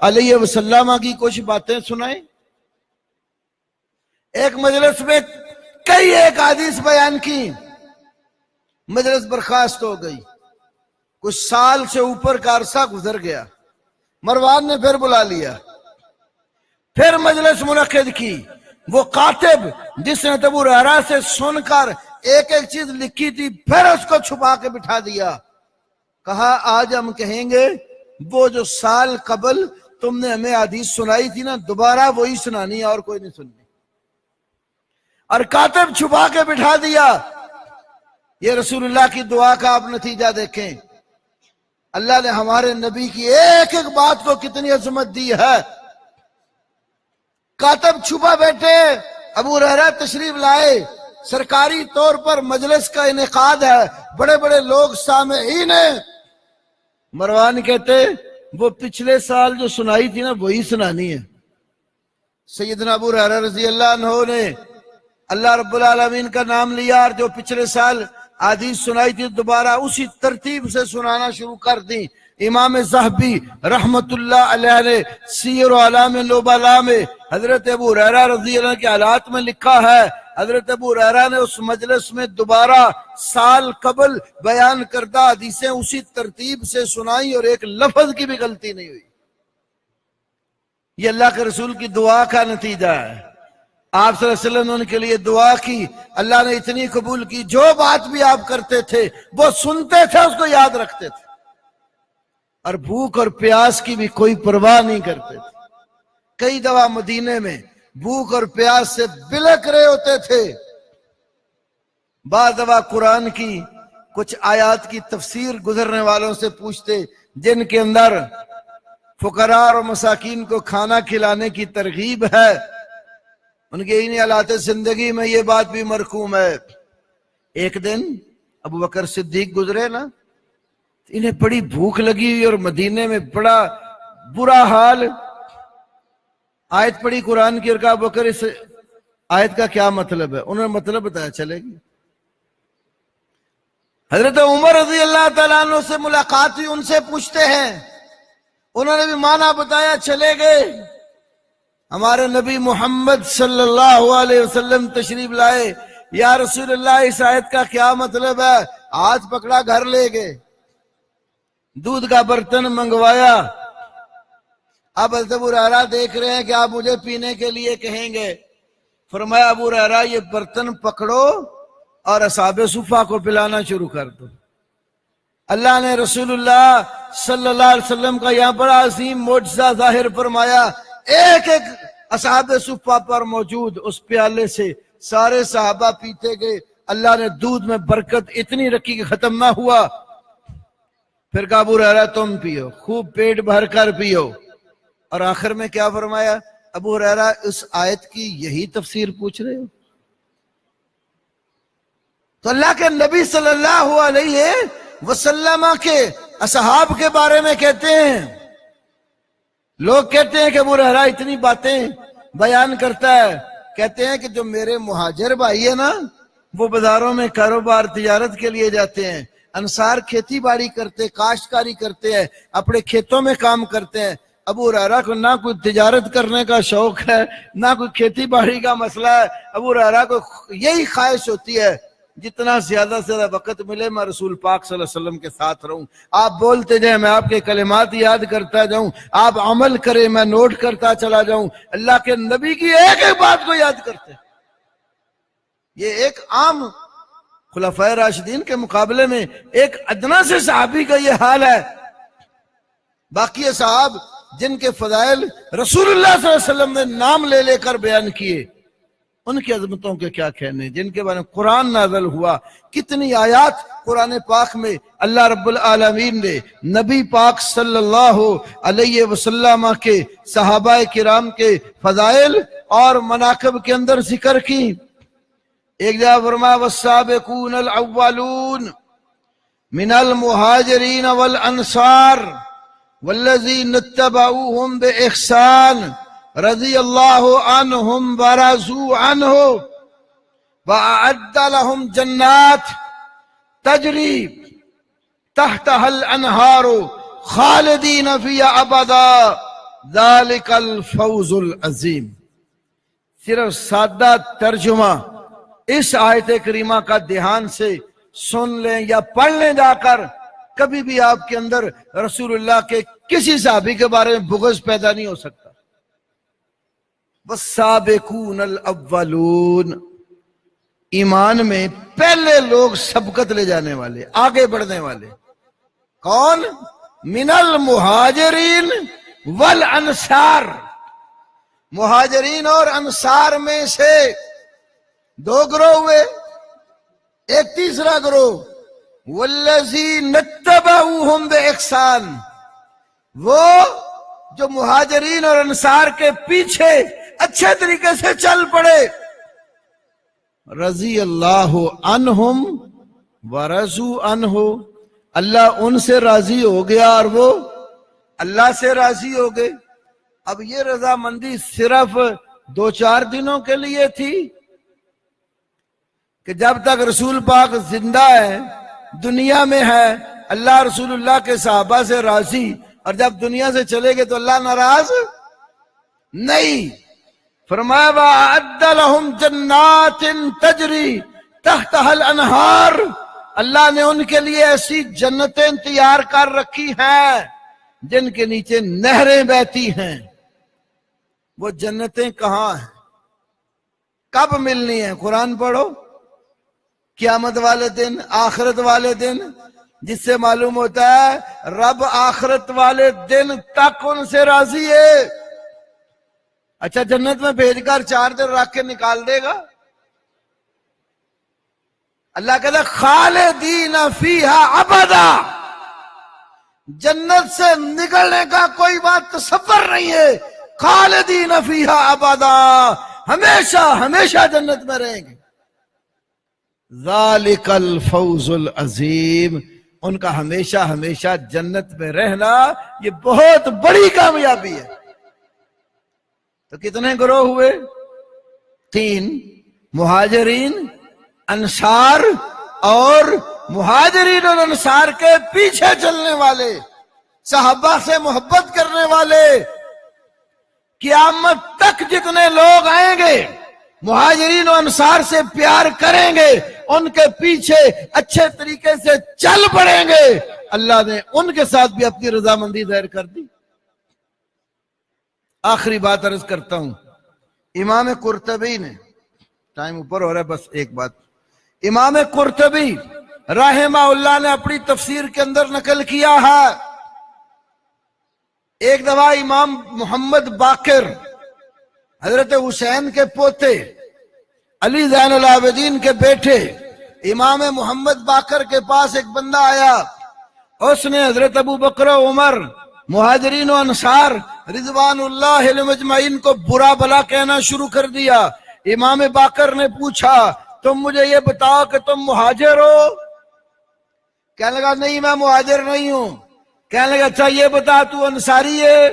علیہ وسلم کی کچھ باتیں سنائیں۔ ایک مجلس میں کئی ایک حدیث بیان کی، مجلس برخاست ہو گئی، کچھ سال سے اوپر کا عرصہ گزر گیا، مروان نے پھر بلا لیا، پھر مجلس منعقد کی۔ وہ کاتب جس نے ابو ہریرہ سے سن کر ایک ایک چیز لکھی تھی پھر اس کو چھپا کے بٹھا دیا، کہا آج ہم کہیں گے وہ جو سال قبل تم نے ہمیں حدیث سنائی تھی نا دوبارہ وہی سنانی ہے اور کوئی نہیں سننی۔ اور کاتب چھپا کے بٹھا دیا۔ یہ رسول اللہ کی دعا کا آپ نتیجہ دیکھیں، اللہ نے ہمارے نبی کی ایک ایک بات کو کتنی عظمت دی ہے۔ کاتب چھپا بیٹھے، ابو ہریرہ تشریف لائے، سرکاری طور پر مجلس کا انعقاد ہے، بڑے بڑے لوگ سامعین ہیں۔ مروان کہتے وہ پچھلے سال جو سنائی تھی نا وہی سنانی ہے۔ سیدنا ابو ہریرہ رضی اللہ عنہ نے اللہ رب العالمین کا نام لیا اور جو پچھلے سال حدیث سنائی تھی دوبارہ اسی ترتیب سے سنانا شروع کر دی۔ امام ذہبی رحمت اللہ علیہ نے سیر و اعلام نبلاء میں حضرت ابو ہریرہ رضی اللہ عنہ کے حالات میں لکھا ہے حضرت ابو ہریرہ نے اس مجلس میں دوبارہ سال قبل بیان کردہ حدیثیں اسی ترتیب سے سنائی اور ایک لفظ کی بھی غلطی نہیں ہوئی۔ یہ اللہ کے رسول کی دعا کا نتیجہ ہے۔ آپ صلی اللہ علیہ وسلم نے ان کے لیے دعا کی، اللہ نے اتنی قبول کی، جو بات بھی آپ کرتے تھے وہ سنتے تھے اس کو یاد رکھتے تھے اور بھوک اور پیاس کی بھی کوئی پرواہ نہیں کرتے تھے۔ کئی دفعہ مدینے میں بھوک اور پیاس سے بلک رہے ہوتے تھے، بعض دفعہ قرآن کی کچھ آیات کی تفسیر گزرنے والوں سے پوچھتے جن کے اندر فقراء اور مساکین کو کھانا کھلانے کی ترغیب ہے، ان کے انہی حالات زندگی میں یہ بات بھی مرقوم ہے۔ ایک دن ابو بکر صدیق گزرے نا، انہیں بڑی بھوک لگی ہوئی اور مدینے میں بڑا برا حال، آیت پڑھی قرآن کی اور کہا ابو بکر اس آیت کا کیا مطلب ہے؟ انہوں نے مطلب بتایا چلے گی۔ حضرت عمر رضی اللہ تعالیٰ عنہ سے ملاقات ہوئی، ان سے پوچھتے ہیں، انہوں نے بھی معنی بتایا، چلے گئے۔ ہمارے نبی محمد صلی اللہ علیہ وسلم تشریف لائے، یا رسول اللہ اس آیت کا کیا مطلب ہے؟ ہاتھ پکڑا، گھر لے گئے، دودھ کا برتن منگوایا۔ اب ابو ہریرہ دیکھ رہے ہیں کہ آپ مجھے پینے کے لیے کہیں گے، فرمایا ابو ہریرہ یہ برتن پکڑو اور اصحاب صفہ کو پلانا شروع کر دو۔ اللہ نے رسول اللہ صلی اللہ علیہ وسلم کا یہاں بڑا عظیم معجزہ ظاہر فرمایا۔ ایک ایک اصحاب صفہ پر موجود اس پیالے سے سارے صحابہ پیتے گئے۔ اللہ نے دودھ میں برکت اتنی رکھی کہ ختم نہ ہوا۔ پھر کہا ابو ہریرہ تم پیو، خوب پیٹ بھر کر پیو۔ اور آخر میں کیا فرمایا؟ ابو ہریرہ اس آیت کی یہی تفسیر پوچھ رہے ہو؟ تو اللہ کے نبی صلی اللہ علیہ وسلم کے اصحاب کے بارے میں کہتے ہیں، لوگ کہتے ہیں کہ ابو ہریرہ اتنی باتیں بیان کرتا ہے، کہتے ہیں کہ جو میرے مہاجر بھائی ہے نا وہ بازاروں میں کاروبار تجارت کے لیے جاتے ہیں، انصار کھیتی باڑی کرتے، کاشتکاری کرتے ہیں، اپنے کھیتوں میں کام کرتے ہیں۔ ابو ہریرہ کو نہ کوئی تجارت کرنے کا شوق ہے، نہ کوئی کھیتی باڑی کا مسئلہ ہے۔ ابو ہریرہ کو یہی خواہش ہوتی ہے جتنا زیادہ سے زیادہ وقت ملے میں رسول پاک صلی اللہ علیہ وسلم کے ساتھ رہوں، آپ بولتے جائیں میں آپ کے کلمات یاد کرتا جاؤں، آپ عمل کریں میں نوٹ کرتا چلا جاؤں، اللہ کے نبی کی ایک ایک بات کو یاد کرتے۔ یہ ایک عام خلفائے راشدین کے مقابلے میں ایک ادنا سے صحابی کا یہ حال ہے۔ باقی صحاب جن کے فضائل رسول اللہ صلی اللہ علیہ وسلم نے نام لے لے کر بیان کیے، ان کی عظمتوں کے کیا کہنے، جن کے بارے میں قرآن نازل ہوا، کتنی آیات قرآن پاک میں اللہ رب العالمین نے نبی پاک صلی اللہ علیہ وسلم کے صحابہ کرام کے فضائل اور مناقب کے اندر ذکر کی۔ ایک جگہ فرمایا والسابقون الاولون من المہاجرین والانصار والذین اتبعوہم بإحسان رضی اللہ عنہم ورضوا عنہ وأعد لهم جنات تجری تحتها الانہار خالدین فیہا ابدا ذالک الفوز العظیم۔ صرف سادہ ترجمہ اس آیت کریمہ کا دھیان سے سن لیں یا پڑھ لیں جا کر، کبھی بھی آپ کے اندر رسول اللہ کے کسی صحابی کے بارے میں بغض پیدا نہیں ہو سکتا۔ والسابقون الاولون، ایمان میں پہلے لوگ سبقت لے جانے والے، آگے بڑھنے والے کون؟ من المہاجرین والانصار، مہاجرین اور انصار میں سے دو گروہ ہوئے، ایک تیسرا گروہ والذین اتبعوہم بإحسان، وہ جو مہاجرین اور انصار کے پیچھے اچھے طریقے سے چل پڑے، رضی اللہ عنہم ورضوا عنہ، اللہ ان سے راضی ہو گیا اور وہ اللہ سے راضی ہو گئے۔ اب یہ رضامندی صرف 2-4 دنوں کے لیے تھی کہ جب تک رسول پاک زندہ ہے، دنیا میں ہے، اللہ رسول اللہ کے صحابہ سے راضی، اور جب دنیا سے چلے گئے تو اللہ ناراض نہیں۔ فرمایا وَأَعَدَّ لَهُمْ جَنَّاتٍ تَجْرِي تَحْتَهَا الْأَنْهَارُ، اللہ نے ان کے لیے ایسی جنتیں تیار کر رکھی ہیں جن کے نیچے نہریں بہتی ہیں۔ وہ جنتیں کہاں ہیں، کب ملنی ہیں؟ قرآن پڑھو، قیامت والے دن، آخرت والے دن، جس سے معلوم ہوتا ہے رب آخرت والے دن تک ان سے راضی ہے۔ اچھا جنت میں بھیج کر 4 دن رکھ کے نکال دے گا؟ اللہ کہتا ہے خالدین فیہا ابدا، جنت سے نکلنے کا کوئی بات تصور نہیں ہے، خالدین فیہا ابدا، ہمیشہ ہمیشہ جنت میں رہیں گے۔ ذالک الفوز العظیم، ان کا ہمیشہ ہمیشہ جنت میں رہنا یہ بہت بڑی کامیابی ہے۔ تو کتنے گروہ ہوئے؟ 3، مہاجرین، انصار، اور مہاجرین اور انصار کے پیچھے چلنے والے، صحابہ سے محبت کرنے والے۔ قیامت تک جتنے لوگ آئیں گے مہاجرین و انصار سے پیار کریں گے، ان کے پیچھے اچھے طریقے سے چل پڑیں گے، اللہ نے ان کے ساتھ بھی اپنی رضامندی ظاہر کر دی۔ آخری بات عرض کرتا ہوں، امام قرطبی نے، ٹائم اوپر ہو رہا ہے، بس ایک بات، امام قرطبی رحمہ اللہ نے اپنی تفسیر کے اندر نقل کیا ہے، ایک دفعہ امام محمد باقر حضرت حسین کے پوتے علی زین العابدین کے بیٹے امام محمد باقر کے پاس ایک بندہ آیا، اس نے حضرت ابو بکر و عمر مہاجرین و انصار رضوان اللہ علیہم اجمعین کو برا بلا کہنا شروع کر دیا۔ امام باقر نے پوچھا تم مجھے یہ بتاؤ کہ تم مہاجر ہو؟ کہنے لگا نہیں میں مہاجر نہیں ہوں۔ کہنے لگا اچھا یہ بتا تو انصاری ہے؟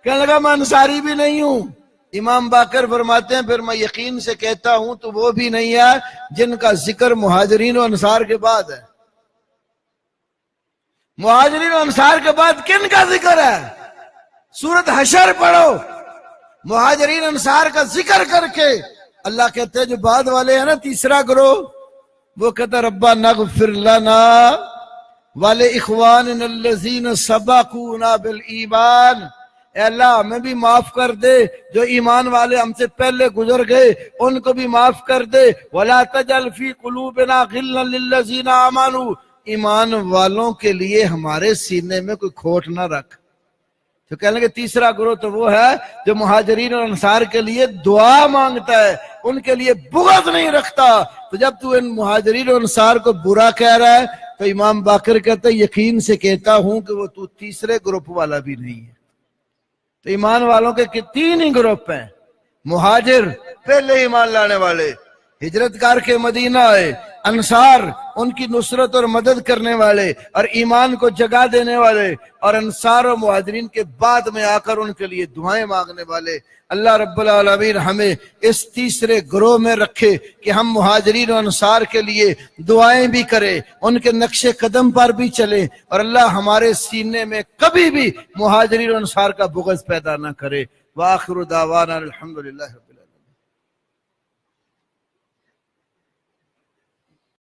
کہنے لگا میں انصاری بھی نہیں ہوں۔ امام باقر فرماتے ہیں پھر میں یقین سے کہتا ہوں تو وہ بھی نہیں ہے جن کا ذکر مہاجرین و انصار کے بعد ہے۔ مہاجرین و انصار کے بعد کن کا ذکر ہے؟ سورۃ حشر پڑھو، مہاجرین انصار کا ذکر کر کے اللہ کہتے ہیں جو بعد والے ہیں نا تیسرا گروہ، وہ کہتا ربنا اغفر لنا ولاخواننا الذین سبقونا بالایمان، اے اللہ ہمیں بھی معاف کر دے، جو ایمان والے ہم سے پہلے گزر گئے ان کو بھی معاف کر دے، ولا تجعل فی قلوبنا غلا للذین آمنوا، ایمان والوں کے لیے ہمارے سینے میں کوئی کھوٹ نہ رکھ۔ تو کہنے لگے تیسرا گروہ تو وہ ہے جو مہاجرین اور انصار کے لیے دعا مانگتا ہے، ان کے لیے بغض نہیں رکھتا۔ تو جب تو ان مہاجرین اور انصار کو برا کہہ رہا ہے تو امام باقر کہتا ہے یقین سے کہتا ہوں کہ وہ تو تیسرے گروپ والا بھی نہیں ہے۔ تو ایمان والوں کے تین ہی گروپ ہیں، مہاجر پہلے ایمان لانے والے، ہجرت کر کے مدینہ آئے، انصار ان کی نصرت اور مدد کرنے والے اور ایمان کو جگہ دینے والے، اور انصار و مہاجرین کے بعد میں آ کر ان کے لیے دعائیں مانگنے والے۔ اللہ رب العالمین ہمیں اس تیسرے گروہ میں رکھے کہ ہم مہاجرین و انصار کے لیے دعائیں بھی کریں، ان کے نقش قدم پر بھی چلیں، اور اللہ ہمارے سینے میں کبھی بھی مہاجرین و انصار کا بغض پیدا نہ کرے۔ وآخر دعوانا الحمدللہ۔